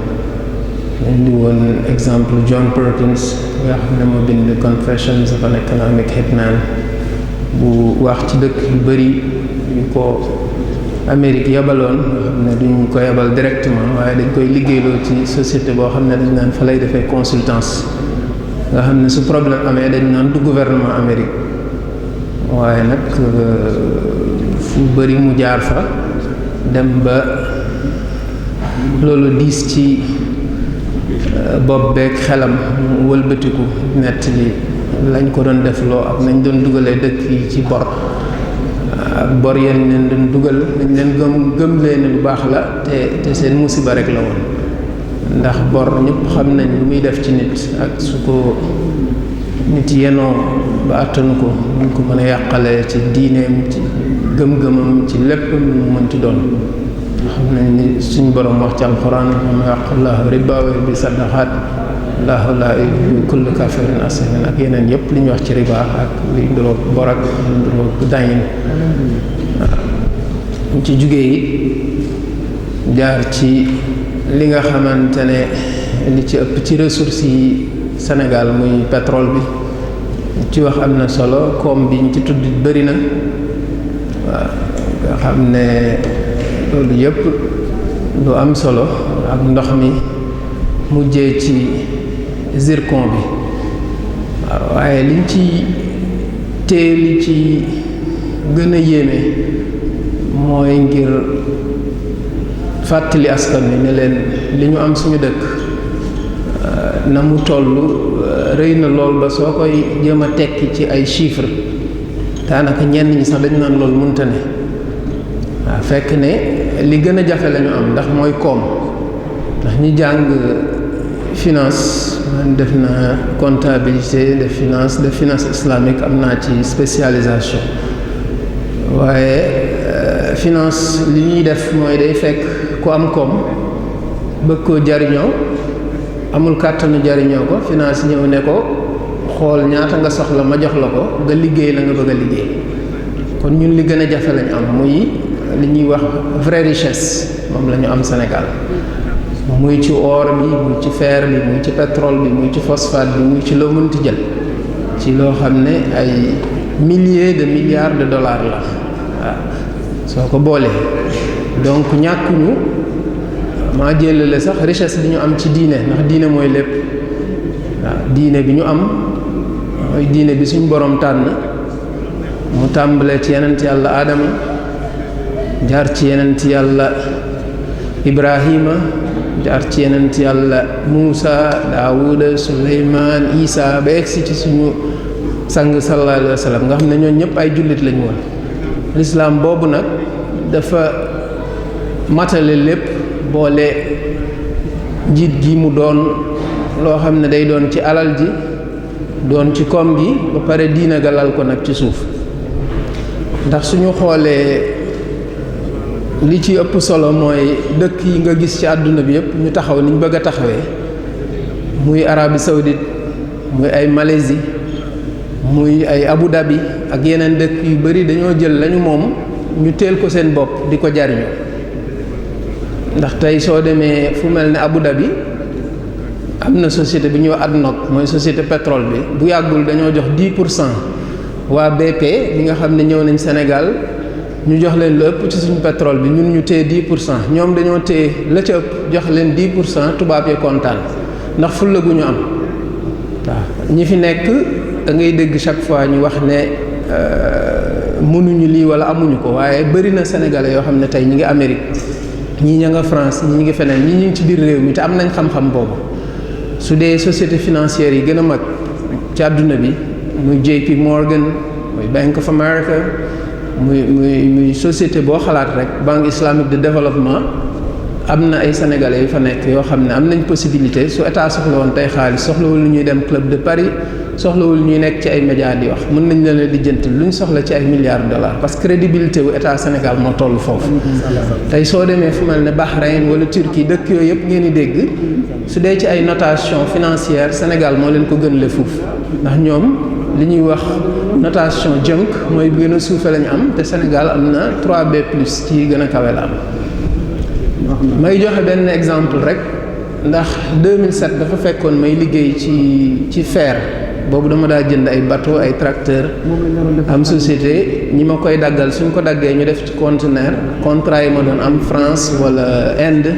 leen di woon exemple John Perkins nga xam ne moo bind Confessions of an Economic Hitman bu wax ci dëkk yu bari yu ko Amérique yabaloon nga xam ne duñ ko yabal directement waaye dañ koy liggéeyloo ci société boo xam ne dañ naan fa lay defee consultance nga xam ne su problème amee dañ naan du gouvernement Amérique waaye nag fu bari mu jaar fa dem ba loolu diis ci bopp beeg xelam mu wëlbatiku nett li lañ ko doon def loo ak nañ doon dugalee dëkk yi ci bor ak bor yenn leen doon dugal dañ leen gëm leen lu baax la te seen musiba rek la woon ndax bor ñëpp xam nañ lu muy def ci nit ak su ko nit yenoo ba attanu ko ñu ko mën a yàqale ci diineem ci gëm-gëmam ci lépp mu mënti doon xam nañ ni suñ borom wax ci alxuraan ma yàqullahu riba wa yurbi sadaqaat allahu laa yuhibbu kulla kafirin asimin ak yeneen yëpp li ñu wax ci riba ak li nduroog bor ak li nduroog dayin ñu ci jugee it jaar ci li nga xamante ne li ci ëpp ci ressources yi Sénégal muy pétrole bi ci wax am na solo koom bi ñu ci tudd bëri na waaw nga xam ne loolu yëpp lu am solo ak ndox mi mujjee ci zircon bi waaw waaye liñ ci tee li ci gën a yéeme mooy ngir fàttali askan wi ne leen li ñu am suñu dëkk na mu toll rëy na lool ba soo koy jéem a tekki ci ay chiffres daanaka ñenn ñi sax dañu naan loolu mënta ne waaw fekk ne li gën a jafe la ñu am ndax mooy koom ndax ñi jàng finance man def na comptabilité de finance islamique am naa ci spécialisation waaye finance li ñuy def mooy day fekk ku am koom bëgg koo jariñoo amul kàttanu jariñoo ko finance ñëw ne ko xool ñaata nga soxla ma jox la ko nga liggéey la nga bëgg a liggéey. kon ñun li gën a jafe lañu am muy li ñuy wax vraie richesse moom la ñu am Sénégal muy ci or bi muy ci fer bi muy ci pétrole bi muy ci phosphate bi muy ci loo mënti jël ci loo xam ne ay milliers de milliards de dollars la waaw soo ko boolee donc ñàkkuñu maa jëlale sax richesse bi ñu am ci diine ndax diine mooy lépp waaw diine bi ñu am mooy diine bi suñ borom tànn mu tàmbalee ci yenent yàlla Aadama jaar ci yenent yàlla Ibrahima jaar ci yenent yàlla Muusa Daawuda Suleymaan Isa ba egsi ci suñu sang sallallahu alayhi wa sallam nga xam ne ñooñu ñëpp ay jullit lañu woon lislaam boobu nag dafa matale lépp boole njiit gi mu doon loo xam ne day doon ci alal ji doon ci koom gi ba pare diina galal ko nag ci suuf ndax suñu xoolee li ci ëpp solo mooy dëkk yi nga gis ci àdduna bi yëpp ñu taxaw niñ bëgg a taxawee muy Arabie Saoudite muy ay Malaisie muy ay Abu Dhabi ak yeneen dëkk yu bari dañoo jël lañu moom ñu teel ko seen bopp di ko jariñu ndax tey soo demee fu mel ne Abu Dhabi am na société bi ñuy wax ADNOC mooy société pétrole bi bu yàggul dañoo jox 10% waa BP bi nga xam ne ñëw nañ Sénégal ñu jox leen lu ëpp ci suñu pétrole bi ñun ñu téye 10% ñoom dañoo téye la ca ëpp jox leen 10% tubaab yi kontaan ndax fulla gu ñu am waaw ñi fi nekk da ngay dégg chaque fois ñu wax ne mënuñu lii wala amuñu ko waaye bëri na sénégalais yoo xam ne tey ñi ngi Amérique ñii ña nga France ñi ngi feneen ñii ñu ngi ci biir réew mi te am nañ xam-xam boobu su dee société financière yi gën a mag ci àdduna bi muy JP Morgan muy Bank of America muy société boo xalaat rek Banque islamique de développement am na ay sénégalais yu fa nekk yoo xam ne am nañ possibilité su état soxla woon tey xaalis soxlawul lu ñuy dem club de Paris soxlawul ñuy nekk ci ay médias di wax mën nañ leen lijjanti lu ñu soxla ci ay milliards de dollars parce que crédibilité wu état Sénégal moo toll foofu. tey soo demee fu mel ne Bahreïn wala Turquie dëkk yooyu yëpp ngeen di dégg su dee ci ay notation financière Sénégal moo leen ko gën le fuuf ndax ñoom li ñuy wax notation junk mooy bu gën a suufe lañu am te Sénégal am na 3B+ ci gën a kawe la am. may joxe benn exemple rek ndax 2007 dafa fekkoon may liggéey ci fer boobu dama daa jënd ay bateau ay tracteur am société ñi ma koy daggal suñ ko daggee ñu def ci conteneur contrat yi ma doon am France wala Inde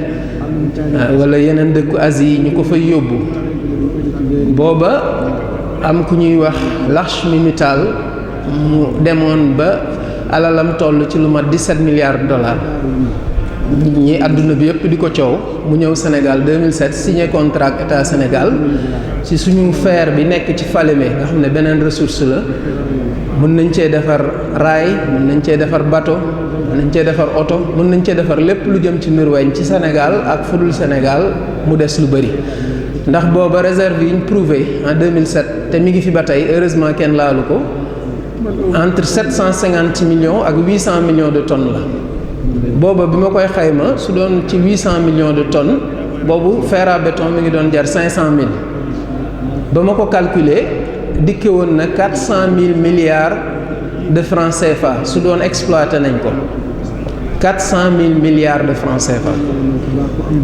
wala yeneen dëkku Asie yi ñu ko fay yóbbu booba am ku ñuy wax Lakshmi Mittal mu demoon ba alalam toll ci lu mat 17 milliards de dollars ñi àdduna bi yëpp di ko coow mu ñëw Sénégal 2007 signé contrat ak état Sénégal ci suñu fer bi nekk ci Falémé nga xam ne beneen ressource la mën nañ cee defar raay mën nañ cee defar bateau mën nañ cee defar oto mën nañ cee defar lépp lu jëm ci Nurweñ ci Sénégal ak fudul Sénégal mu des lu bëri ndax booba réserve yi ñu prouvé en 2007 te mi ngi fi ba tey heureusement kenn laalu ko entre 750 millions ak 800 millions de tonnes la booba bi ma koy xayma su doon ci 800 millions de tonnes boobu fer à béton mi ngi doon jar 500 000 ba ma ko calculer dikke woon na 400 000 milliards de francs CFA su doon exploité nañ ko 400 000 milliards de francs CFA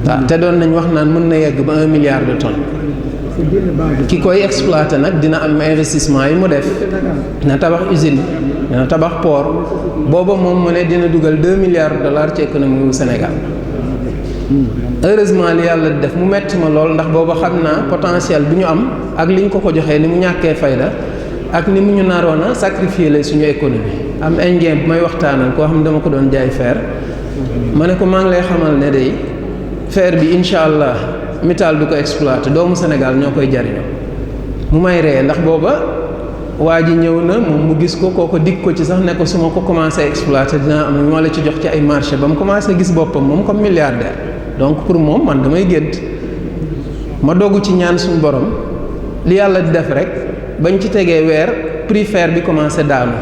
waaw te doon nañ wax naan mën na yegg ba 1 milliard de tonnes ki koy exploité nag dina am investissement yi mu def dina tabax usine dina tabax port booba moom mu ne dina dugal 2 milliards de dollars ci économie wu Sénégal heureusement li yàlla def mu metti ma lool ndax booba xam naa potentiel bi ñu am ak li ñu ko joxee ni mu ñàkkee fayda ak ni mu ñu naroon a sacrifier la suñu économie am indien bu may waxtaanal koo xam ne dama ko doon jaay fer ma ne ko maa ngi lay xamal ne day fer bi incha allah Mittal du ko exploité doomu Sénégal ñoo koy jariñoo mu may ree ndax booba waa ji ñëw na moom mu gis ko kooko dig ko ci sax ne ko su ma ko commencé exploité dinaa am moo la ci jox ci ay marché ba mu commencé gis boppam moom comme milliardaire donc pour moom man damay gént ma dogg ci ñaan suñu borom li yàlla di def rek bañ ci tegee weer prix fer bi commencé daanu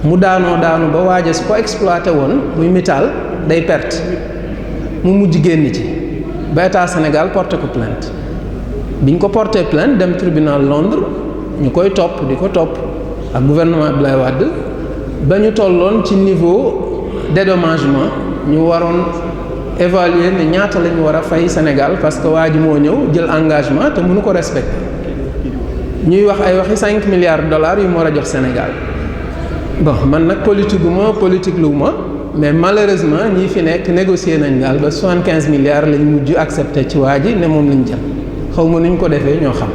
mu daanu ba waaja su ko exploité woon muy Mittal day perte mu mujj génn ci ba état Sénégal porté ko plainte biñ ko porté plainte dem tribunal Londres ñu koy topp di ko topp ak gouvernement Abdoulaye Wade ba ñu tolloon ci niveau dédommagement ñu waroon évaluer ne ñaata la ñu war a fay Sénégal parce que waa ji moo ñëw jël engagement te mënu ko respecter ñuy wax ay waxi 5 milliards de dollars yu mu war a jox Sénégal bon man nag politique lu ma mais malheureusement ñi fi nekk négocier nañ daal ba 75 milliards lañ mujj accepté ci waa ji ne moom lañ jël xaw ma nuñ ko defee ñoo xam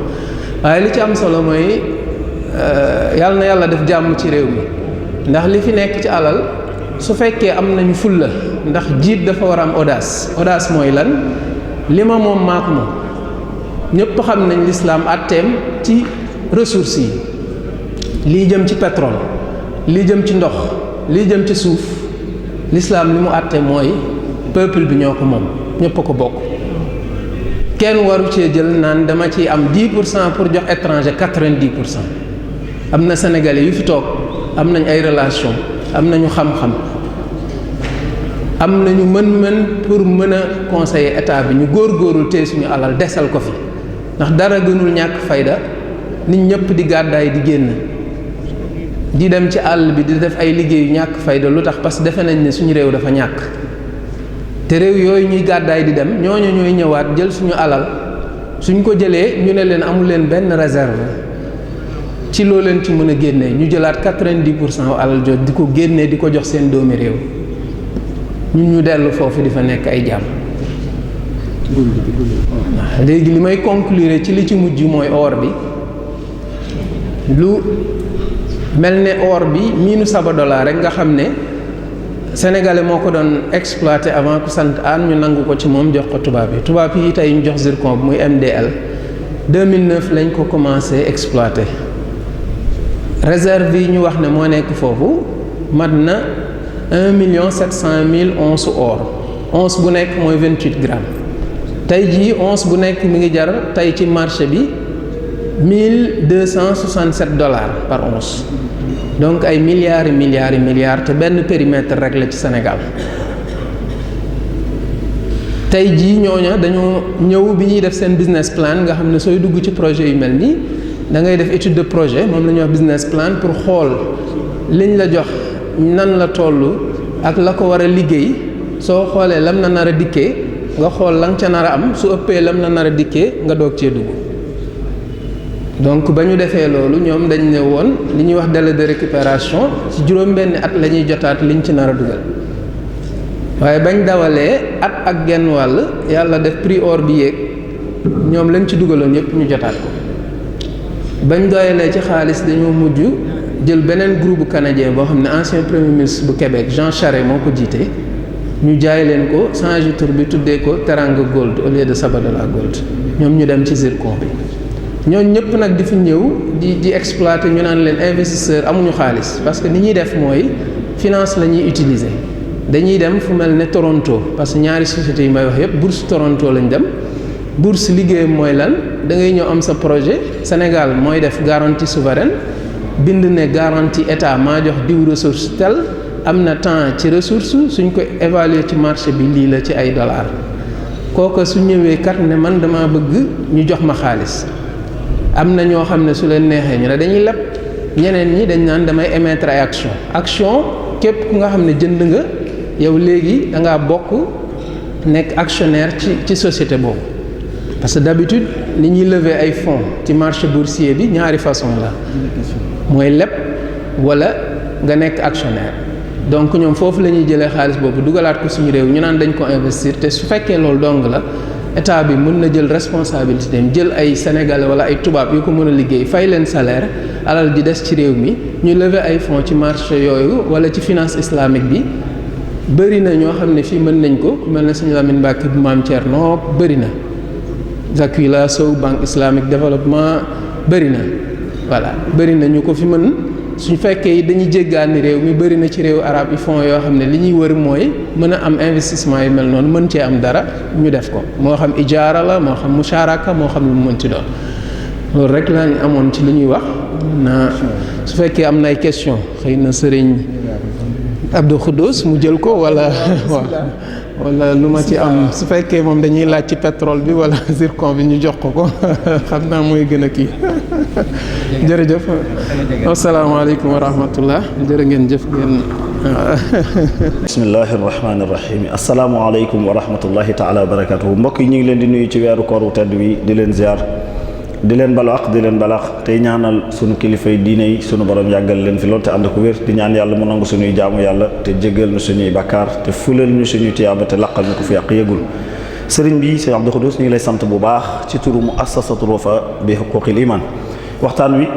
waaye li ci am solo mooy yàlla na yàlla def jàmm ci réew mi ndax li fi nekk ci alal su fekkee am nañu fulla ndax jiit dafa war a am audace mooy lan li ma moom maa ko moom ñëpp xam nañ lislaam àtteem ci ressources yi lii jëm ci pétrole lii jëm ci ndox lii jëm ci suuf lislaam li mu àtte mooy peuple bi ñoo ko moom ñëpp a ko bokk kenn waru cee jël naan dama ciy am 10% pour jox étranger 90%. am na sénégalais yu fi toog am nañ ay relation am nañu xam-xam am nañu mën-mën pour mën a conseiller état bi ñu góorgóorlu tey suñu alal desal ko fi ndax dara gënul ñàkk fayda nit ñëpp di gàddaay di génn di dem ci àll bi di def ay liggéeyu ñàkk fayda lu tax parce que defe nañ ne suñu réew dafa ñàkk te réew yooyu ñuy gàddaay di dem ñooñu ñooy ñëwaat jël suñu alal suñ ko jëlee ñu ne leen amul leen benn réserve ci loo leen ci mën a génnee ñu jëlaat 90% alal jot di ko génnee di ko jox seen doomi réew ñun ñu dellu foofu di fa nekk ay jàmm. léegi li may conclure ci li ci mujj mooy or bi lu mel ne or bi miinu Sabodala rek nga xam ne sénégalais moo ko doon exploité avant ku sant aan ñu nangu ko ci moom jox ko tubaab yi tey ñu jox zircon bi muy MDL 2009 lañ ko commencé exploité réserve yi ñu wax ne moo nekk foofu mat na 1,7 million onces or once bu nekk mooy 28 grammes tey jii once bu nekk mi ngi jar tey ci marché bi $1,267 par once donc ay milliards te benn périmètre rek la ci Sénégal tey jii ñooña dañoo ñëw bi ñuy def seen business plan nga xam ne sooy dugg ci projet yu mel nii da ngay def étude de projet moom la ñuy wax business plan pour xool liñ la jox nan la toll ak la ko war a liggéey soo xoolee lam na nar a dikkee nga xool la nga ca nar a am su ëppee lam la nar a dikkee nga doog cee dugg donc ba ñu defee loolu ñoom dañ ne woon li ñuy wax délai de récupération ci juróom-benni at la ñuy jotaat liñ ci nar a dugal waaye bañ dawalee at ak genn wàll yàlla def prix or bi yéeg ñoom lañ ci dugaloon yépp ñu jotaat ko bañ doyalee ci xaalis dañoo mujj jël beneen groupe canadien boo xam ne ancien premier ministre bu Québec Jean Charest moo ko jiite ñu jaay leen ko changé tur bi tuddee ko Teranga Gold au lieu de Sabodala Gold ñoom ñu dem ci zircon bi ñooñu ñëpp nag di fi ñëw di exploiter ñu naan leen investisseur amuñu xaalis parce que ni ñuy def mooy finance la ñuy utiliser dañuy dem fu mel ne Toronto parce que ñaari sociétés yi may wax yëpp bourse Toronto lañ dem bourse liggéeyam mooy lan da ngay ñëw am sa projet Sénégal mooy def garantie souveraine bind ne garantie état maa jox diw ressource tel am na temps ci ressource suñ ko évaluer ci marché bi lii la ci ay dollars kooku su ñëwee kat ne man dama bëgg ñu jox ma xaalis am na ñoo xam ne su leen neexee ñu ne dañuy leb ñeneen ñi dañ naan damay émettre ay action képp ku nga xam ne jënd nga yow léegi da ngaa bokk nekk actionnaire ci société boobu parce que d'habitude ni ñuy lever ay fonds ci marché boursier bi ñaari façon la mooy leb wala nga nekk actionnaire donc ñoom foofu la ñuy jëlee xaalis boobu dugalaat ko suñu réew ñu naan dañ ko investir te su fekkee loolu dong la état bi mën na jël responsabilité am jël ay sénégalais wala ay tubaab yu ko mën a liggéey fay leen salaire alal di des ci réew mi ñu lever ay fonds ci marché yooyu wala ci finance islamique bi bëri na ñoo xam ne fii mën nañ ko ku mel ne suñu Lamine Mbacke bu Maam Thierno bëri na Zakila Sow banque islamique développement bëri na voilà bëri na ñu ko fi mën suñu fekkee dañuy jéggaani réew mi bëri na ci réew arab yi fonds yoo xam ne li ñuy wër mooy mën a am investissement yu mel noonu mën cee am dara ñu def ko moo xam ijaara la moo xam musharaka moo xam lu mu mën ci doon loolu rek lañ amoon ci li ñuy wax na su fekkee am na ay question xëy na sëriñ Abdou Khoudous mu jël ko wala waaw wala lu ma ci am su fekkee moom dañuy laaj ci pétrole bi wala zircon bi ñu jox ko xam naa mooy gën a kii jërëjëf asalaamaaleykum wa rahmatullah jërë ngeen jëf ngeen bismillahi rahmaani rahim asalaamaaleykum wa rahmatullahi taala wa barakatuhu mbokk yi ñu ngi leen di nuyu ci weeru koor wu tedd wi di leen ziar di leen balaax di leen balaax tey ñaanal sunu kilifa yi diine yi sunu borom yàggal leen fi loolu te ànd ko wér di ñaan yàlla mu nangu suñuy jaamu yàlla te jégal ñu suñuy bakkaar te fulal ñu suñuy tiyaaba te laqal ñu ko fi yàq yëgul sëriñ bi sëriñ Abdou Khoudous ñu ngi lay sant bu baax ci turu muassasatul Wafa bi huquqil iman waxtaan wi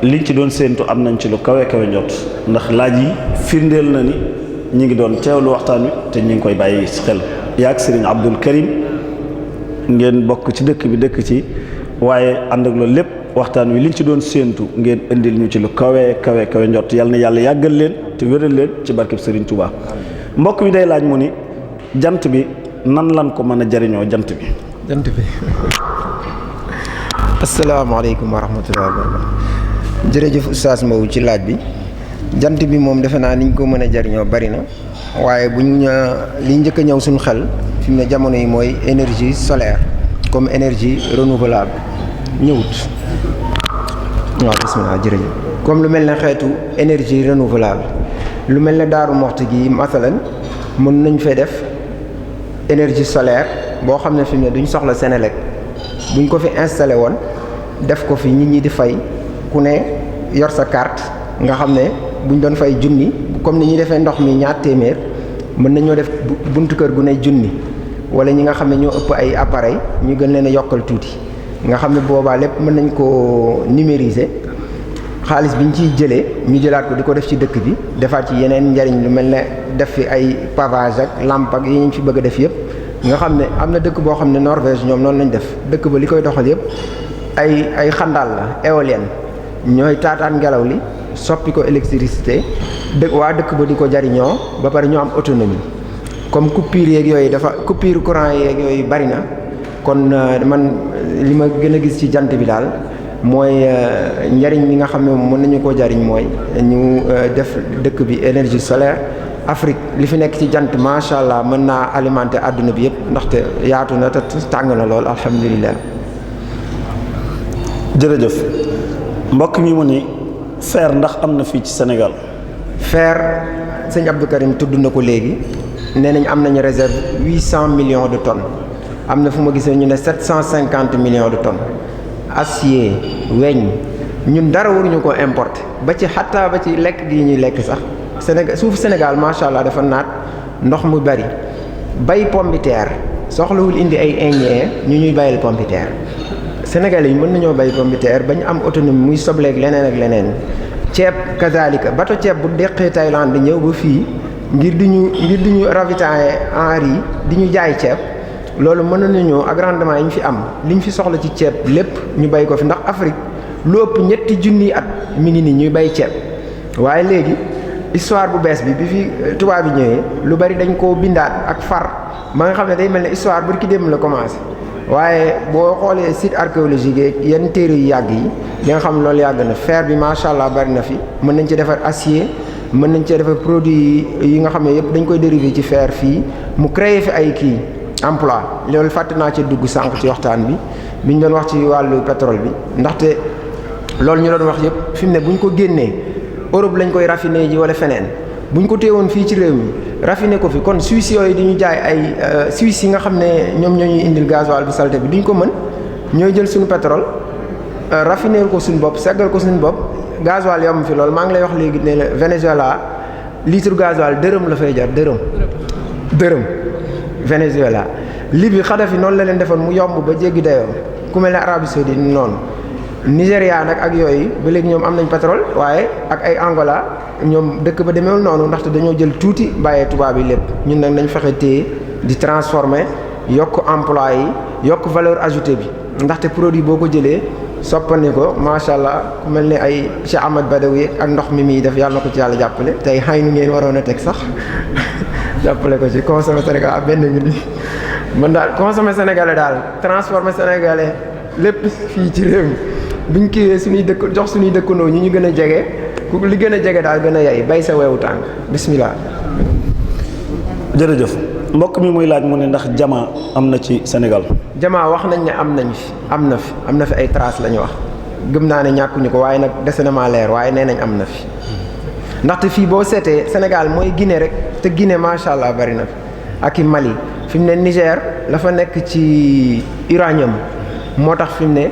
liñ ci doon séentu am nañ ci lu kawe kawe njot ndax laaj yi firndeel na ni ñu ngi doon teewlu waxtaan wi te ñu ngi koy bàyyi xel yaag sëriñ Abdul Karim ngeen bokk ci dëkk bi dëkk ci waaye ànd ak loolu lépp waxtaan wi liñ ci doon séentu ngeen indil ñu ci lu kawe kawe kawe njot yal na yàlla yàggal leen te wéral leen ci barkeb sëriñ Touba mbokk mi day laaj mu ni jant bi nan lan ko mën a jariñoo jant bi. asalaamaaleykum wa rahmatullahi wa barakatuh jërëjëf oustaz Mbow ci laaj bi jant bi moom defe naa niñ ko mën a jariñoo bari na waaye li njëkk a ñëw suñu xel fi mu ne jamono yi mooy énergie solaire comme énergie renouvelable ñëwut waaw bismillah jërëjëf comme lu mel ne xeetu énergie renouvelable lu mel ne Daaru Moxti gi masalan mën nañ fay def énergie solaire boo xam ne fi mu ne duñ soxla Senelec buñ ko fi installé woon def ko fi nit ñi di fay ku ne yor sa carte nga xam ne buñ doon fay junni comme ni ñuy defee ndox mi ñaar téeméer mën nañoo def buntu kër gu ne junni wala ñi nga xam ne ñoo ëpp ay appareil ñu gën leen a yokkal tuuti nga xam ne boobaa lépp mën nañ ko numériser xaalis bi ñu ciy jëlee ñu jëlaat ko di ko def ci dëkk bi defaat ci yeneen njariñ lu mel ne def fi ay pavage ak lampe ak yi ñu fi bëgg a def yëpp nga xam ne am na dëkk boo xam ne Norvège ñoom noonu lañ def dëkk ba li koy doxal yëpp ay xandaal la éolienne ñooy taataan ngelaw li soppi ko électricité waa dëkk ba di ko jariñoo ba pare ñu am autonomie comme coupure yeeg yooyu coupure courant yeeg yooyu bari na kon man li ma gën a gis ci jant bi daal mooy njariñ li nga xam ne mën nañu koo jariñ mooy ñu def dëkk bi énergie solaire Afrique li fi nekk ci jant macha allah mën naa alimenter àdduna bi yëpp ndaxte yaatu na te tàng na lool alhamdulilah. jërëjëf mbokk mi mu ni fer ndax am na fii ci Sénégal. fer sëñ Abdou Karim tudd na ko léegi nee nañ am nañu réserve 800 millions de tonnes am na fu ma gisee ñu ne 750 millions de tonnes acier weñ ñun dara waruñu ko importer ba ci xattaa ba ci lekk gi ñuy lekk sax. suufu Sénégal macha allah dafa naat ndox mu bari bay pompiteer soxlawul indi ay indien ñu ñuy bayal pompiteer Sénégalais yi mën nañoo bay pompiteer ba ñu am autonomie muy sobleeg leneen ak leneen ceeb kazalika bato ceeb bu deqee Thaïlande ñëw ba fii ngir di ñu ravitailler en riz di ñu jaay ceeb loolu mën nañoo ak rendement yi ñu fi am li ñu fi soxla ci ceeb lépp ñu bay ko fi ndax Afrique lu ëpp ñetti junniy at mi ngi nii ñuy bay ceeb waaye léegi. histoire bu bees bi fi tubaab bi ñëwee lu bari dañ koo bindaat ak far ba nga xam ne day mel ne histoire bu ki dem la commencé waaye boo xoolee site archéologique yeeg yenn téere yu yàgg yi li nga xam loolu yàgg na fer bi macha allah bari na fi mën nañ ci defar acier mën nañ ci defar produit yi nga xam ne yëpp dañ koy dérivé ci fer fii mu créé fi ay kii emploi loolu fàtte naa ci dugg sànq ci waxtaan bi ñu doon wax ci wàllu pétrole bi ndaxte loolu ñu doon wax yëpp fi mu ne bu ñu ko génnee Europe lañ koy raffiné ji wala feneen bu ñu ko téewoon fii ci réew mi raffiné ko fi kon Suisse yooyu di ñu jaay ay Suisse yi nga xam ne ñoom ñoo ñuy indil gasoil bu salté bi duñ ko mën ñooy jël suñu pétrole raffiné ko suñu bopp seggal ko suñu bopp gasoil yomb fi loolu maa ngi lay wax léegi ne la Venezuela litre gasoil dërëm la fay jar dërëm Venezuela Libye Kadhafi noonu la leen defoon mu yomb ba jéggi dayoo ku mel ne Arabie Saoudite noonu Nigéria nag ak yooyu ba léegi ñoom am nañ pétrole waaye ak ay Angola ñoom dëkk ba demeewul noonu ndaxte dañoo jël tuuti bàyyee tubaab yi lépp ñun nag nañ fexe téye di transformer yokk emploi yi yokk valeur ajoutée bi ndaxte produit boo ko jëlee soppandi ko macha allah ku mel ne ay Cheikh Ahmad Badawi ak ndox mi muy def yàlla na ko ci yàlla jàppale tey xëy nu ngeen waroon a teg sax jàppale ko ci consommer Sénégal ak benn minute man daal consommer sénégalais daal transformer sénégalais lépp fii ci réew mi buñ kiiwee suñuy dëkk jox suñuy dëkkandoo ñu gën a jege ku li gën a jege daal gën a yay bay sa weewu tànk bismillah. jërëjëf mbokk mi muy laaj mu ne ndax jamaa am na ci Sénégal. jamaa wax nañ ne am nañ fi am na fi ay traces la ñu wax gëm naa ne ñàkkuñu ko waaye nag dese na maa leer waaye nee nañ am na fi ndaxte fii boo seetee Sénégal mooy Guinée rek te Guinée macha allah bari na fi ak i Mali fi mu ne Niger la fa nekk ci uranium moo tax fi mu ne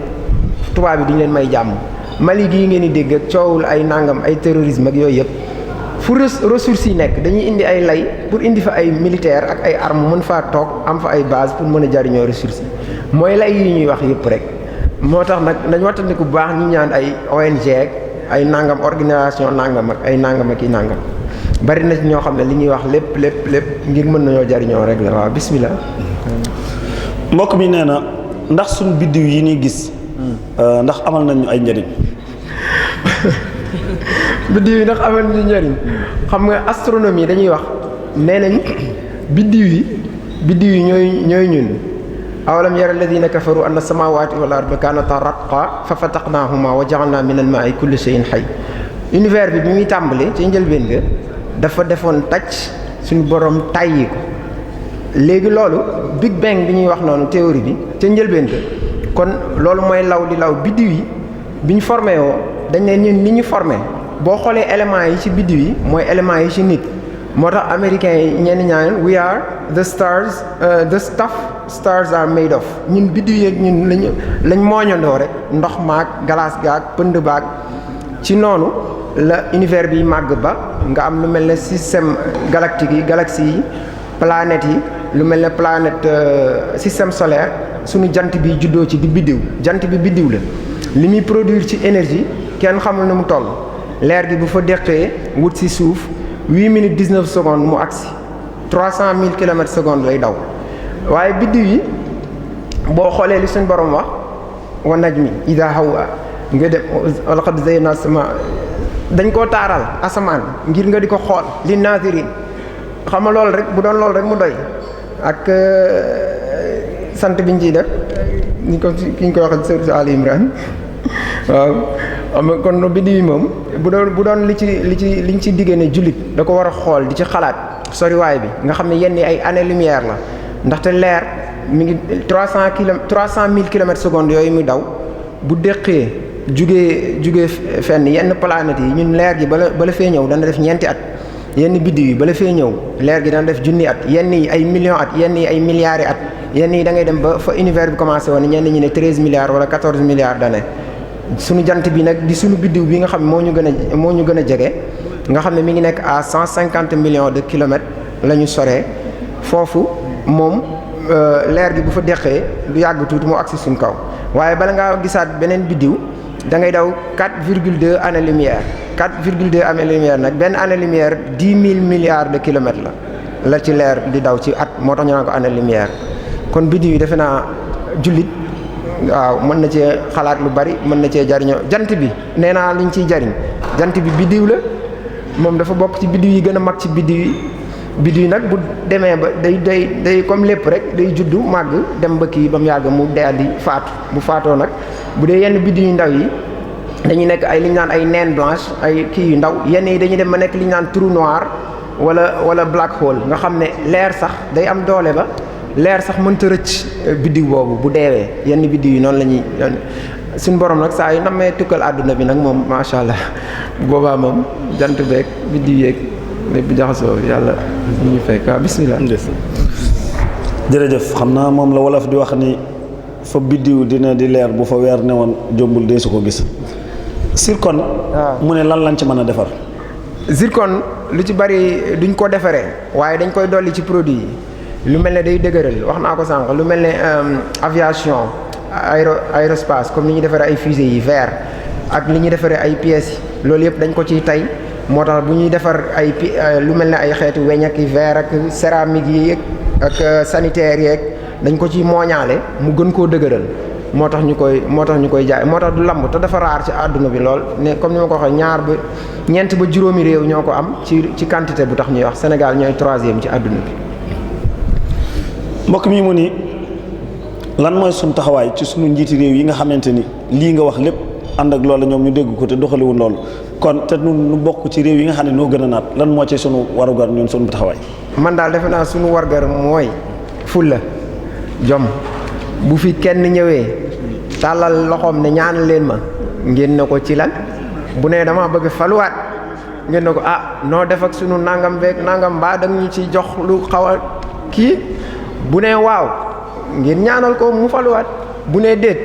tubaab bi duñu leen may jàmm Mali gii ngeen di dégg ak coowul ay nangam ay terrorisme ak yooyu yëpp fu ressources yi nekk dañuy indi ay lay pour indi fa ay militaire ak ay armes mën faa toog am fa ay base pour mën a jariñoo ressources yi mooy lay yi ñuy wax yëpp rek moo tax nag nañ wattandiku bu baax ñu ñaan ay ONG ak ay nangam organisation nangam ak ay nangam ak i nangam bari na ci ñoo xam ne li ñuy wax lépp ngir mën nañoo jariñoo rek la waaw bismillah. mbokk mi nee na ndax suñ biddiw yi ñuy gis ndax amal nañu ay njëriñ. biddiw yi ndax amal nañu njëriñ xam nga astronomie dañuy wax nee nañ biddiw yi ñooy ñun awalam yara alladina kafaru anna samawati wal arda kanata ratqa fa fataqnahuma wa ja'alna min al ma'i kulli shay'in hayy univers bi muy tàmbali ci njëlbeen ga dafa defoon tàcc suñu borom tàyyi ko léegi loolu Big Bang bi ñuy wax noonu théorie bi ca njëlbeen ga kon loolu mooy law di law biddiw yi bi ñu formé woo dañ ne ñun ni ñu formé boo xoolee éléments yi ci biddiw yi mooy éléments yi ci nit moo tax américains yi ñenn ñaan we are the stars the stuff stars are made of ñun biddiw yi ñun lañ mooñandoo rek ndox maag galaas gaag pënd baag ci noonu la univers bi màgg ba nga am lu mel ne système galactique yi galaxie yi planètes yi lu mel ne planète système solaire suñu jant bi juddoo ci di biddiw jant bi biddiw la li muy produire ci énergie kenn xamul nu mu toll leer gi bu fa deqee wut si suuf 8 minutes 19 secondes mu agsi 300 000 kilomètres secondes lay daw waaye biddiw yi boo xoolee li suñ borom wax wa najmi ida hawa nga dem laqad zayyana sama dañ koo taaral asamaan ngir nga di ko xool li nazirin xam nga loolu rek bu doon loolu rek mu doy ak sant biñ ciy def ni ko ki ñu koy waxee Sëriñ Ali Imran waaw am kon biddiw yi moom bu doon liñ ci diggee ne jullit da ko war a xool di ci xalaat soriwaay bi nga xam ne yenn ay année lumière la ndaxte leer mi ngi 300 000 kilomètres secondes yooyu muy daw bu déqee jugee fenn yenn planètes yi ñun leer gi bala fee ñëw dana def ñeenti at yenn biddiw yi bala fee ñëw leer gi dana def junni at yenn yi ay millions at yenn yi ay milliards at yenn yi da ngay dem ba fa univers bi commencé woon ñenn ñi ne 13 milliards wala 14 milliards d'années suñu jant bi nag di suñu biddiw bi nga xam ne moo ñu gën a jege nga xam ne mi ngi nekk à 150 millions de kilomètres la ñu soree foofu moom leer gi bu fa deqee du yàgg tuuti moo agsi suñu kaw waaye bala ngaa gisaat beneen biddiw da ngay daw 4,2 année lumière 4,2 année lumière nag benn année lumière 10 000 milliards de kilomètres la ci leer di daw ci at moo tax ñu naan ko année lumière kon biddiw yi defe naa jullit waaw mën na cee xalaat lu bari mën na cee jariñoo jant bi nee naa liñ ciy jariñ jant bi biddiw la moom dafa bokk ci biddiw yi gën a mag ci biddiw yi nag bu demee ba day comme lépp rek day juddu màgg dem ba kii ba mu yàgg mu daal di faatu bu faatoo nag bu dee yenn biddiw yu ndaw yi dañuy nekk ay li ñu naan ay naine blanche ay kii yu ndaw yenn yi dañuy dem ba nekk li ñu naan trou noir wala black hole nga xam ne leer sax day am doole ba leer sax mënta rëcc biddiw boobu bu deewee yenn biddiw yi noonu la ñuy suñu borom nag saa yu namee tukkal àdduna bi nag moom macha allah boobaa moom jant beeg biddiw yeeg lépp jaxasoo yàlla ñu fekk waaw bismillah. jërëjëf xam naa moom la wolof di wax ni fa biddiw dina di leer bu fa weer ne woon jombul dee su ko gis. zircon. mu ne lan lañ ci mën a defar. zircon lu ci bari duñ ko defaree waaye dañ koy dolli ci produit yi. lu mel ne day dëgëral wax naa ko sànq lu mel ne aviation aérospace comme ni ñuy defaree ay fusées yi verre ak li ñuy defaree ay pièces yi loolu yëpp dañ ko ciy tay moo tax bu ñuy defar lu mel ne ay xeetu weñ ak verre ak céramique yi ak sanitaire yeeg dañ ko ciy mooñaale mu gën koo dëgëral moo tax ñu koy jaay moo tax du lamb te dafa raar ci àdduna bi lool ne comme ni ma ko waxee ñeent ba juróomi réew ñoo ko am ci quantité bu tax ñuy wax Sénégal ñooy 3e ci àdduna bi. mbokk mi mu ni lan mooy suñu taxawaay ci suñu njiiti réew yi nga xamante ni lii nga wax lépp ànd ak loolu ñoom ñu dégg ko te doxaliwul loolu kon te nu bokk ci réew yi nga xam ne noo gën a naat lan moo ci suñu warugar ñun suñu taxawaay. man daal defe naa suñu wargar mooy fulla jom bu fi kenn ñëwee tàllal loxoom ne ñaan leen ma ngeen ne ko ci lan bu nee dama bëgg faluwaat ngeen ne ko noo def ak sunu nangam beeg nangam mbaa da ñu ci jox lu xaw a kii bu nee waaw ngeen ñaanal ko mu faluwaat bu nee déet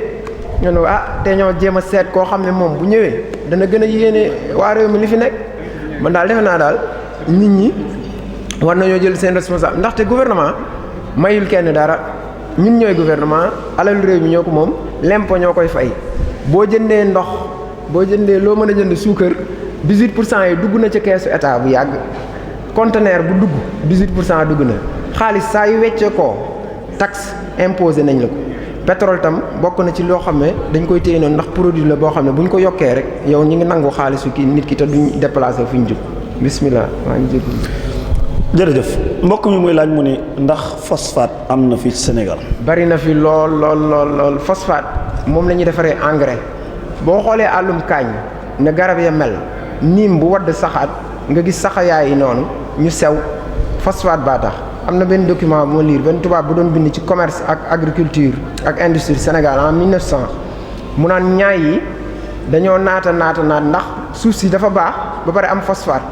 ñu ne ko te ñoo jéem a seet koo xam ne moom bu ñëwee dana gën a yéene waa réew mi li fi nekk man daal defe naa daal nit ñi war nañoo jël seen responsable ndaxte gouvernement mayul kenn dara ñun ñooy gouvernement alal réew mi ñoo ko moom lempo ñoo koy fay boo jëndee ndox boo jëndee loo mën a jënd suukar 18% yi dugg na ca keesu état bu yàgg conteneur bu dugg 18% dugg na xaalis saa yu weccee koo taxe imposé nañ la ko pétrole tam bokk na ci loo xam ne dañ koy téye noonu ndax produit la boo xam ne bu ñu ko yokkee rek yow ñi ngi nangu xaalisu kii nit ki te duñ déplacé fu ñu jub bismillah maa ngi jégg jërëjëf mbokk mi muy laaj mu ni ndax phosphate am na fii ci Sénégal. bari na fi lool phosphate moom la ñuy defaree engrais boo xoolee àllum kaañ ne garab ya mel niim bu wadd saxaat nga gis saxayaay yi noonu ñu sew phosphate baa tax am na benn document bu ma lire benn tubaab bu doon bind ci commerce ak agriculture ak industrie Sénégal en 1900 mu naan ñaay yi dañoo naat ndax suuf si dafa baax ba pare am phosphate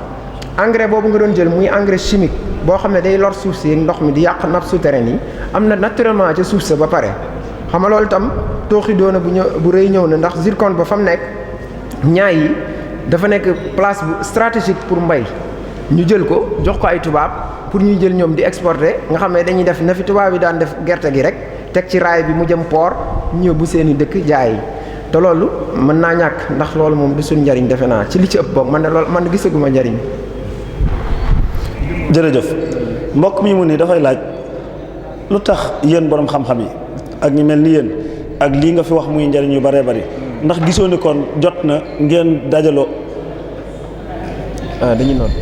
engrais boobu nga doon jël muy engrais chimique boo xam ne day lor suuf si ndox mi di yàq nappe souterraine yi am na naturellement ca suuf sa ba pare xam nga loolu itam tooxi doona bu rëy ñëw na ndax zircon ba fa mu nekk ñaay yi dafa nekk place bu stratégique pour mbay ñu jël ko jox ko ay tubaab pour ñuy jël ñoom di exporter nga xam ne dañuy def na fi tubaab yi daan def gerte gi rek teg ci raay bi mu jëm port ñëw bu seeni dëkk jaay yi te loolu mën naa ñàkk ndax loolu moom du suñ njariñ defe naa ci li ci ëpp boog man de loolu man gisaguma njariñ. jërëjëf mbokk mi mu ni dafay laaj lu tax yéen borom xam-xam yi ak ñu mel ni yéen ak lii nga fi wax muy njariñ yu bëree bëri ndax gisoo ni kon jot na ngeen dajaloo. dañuy noonu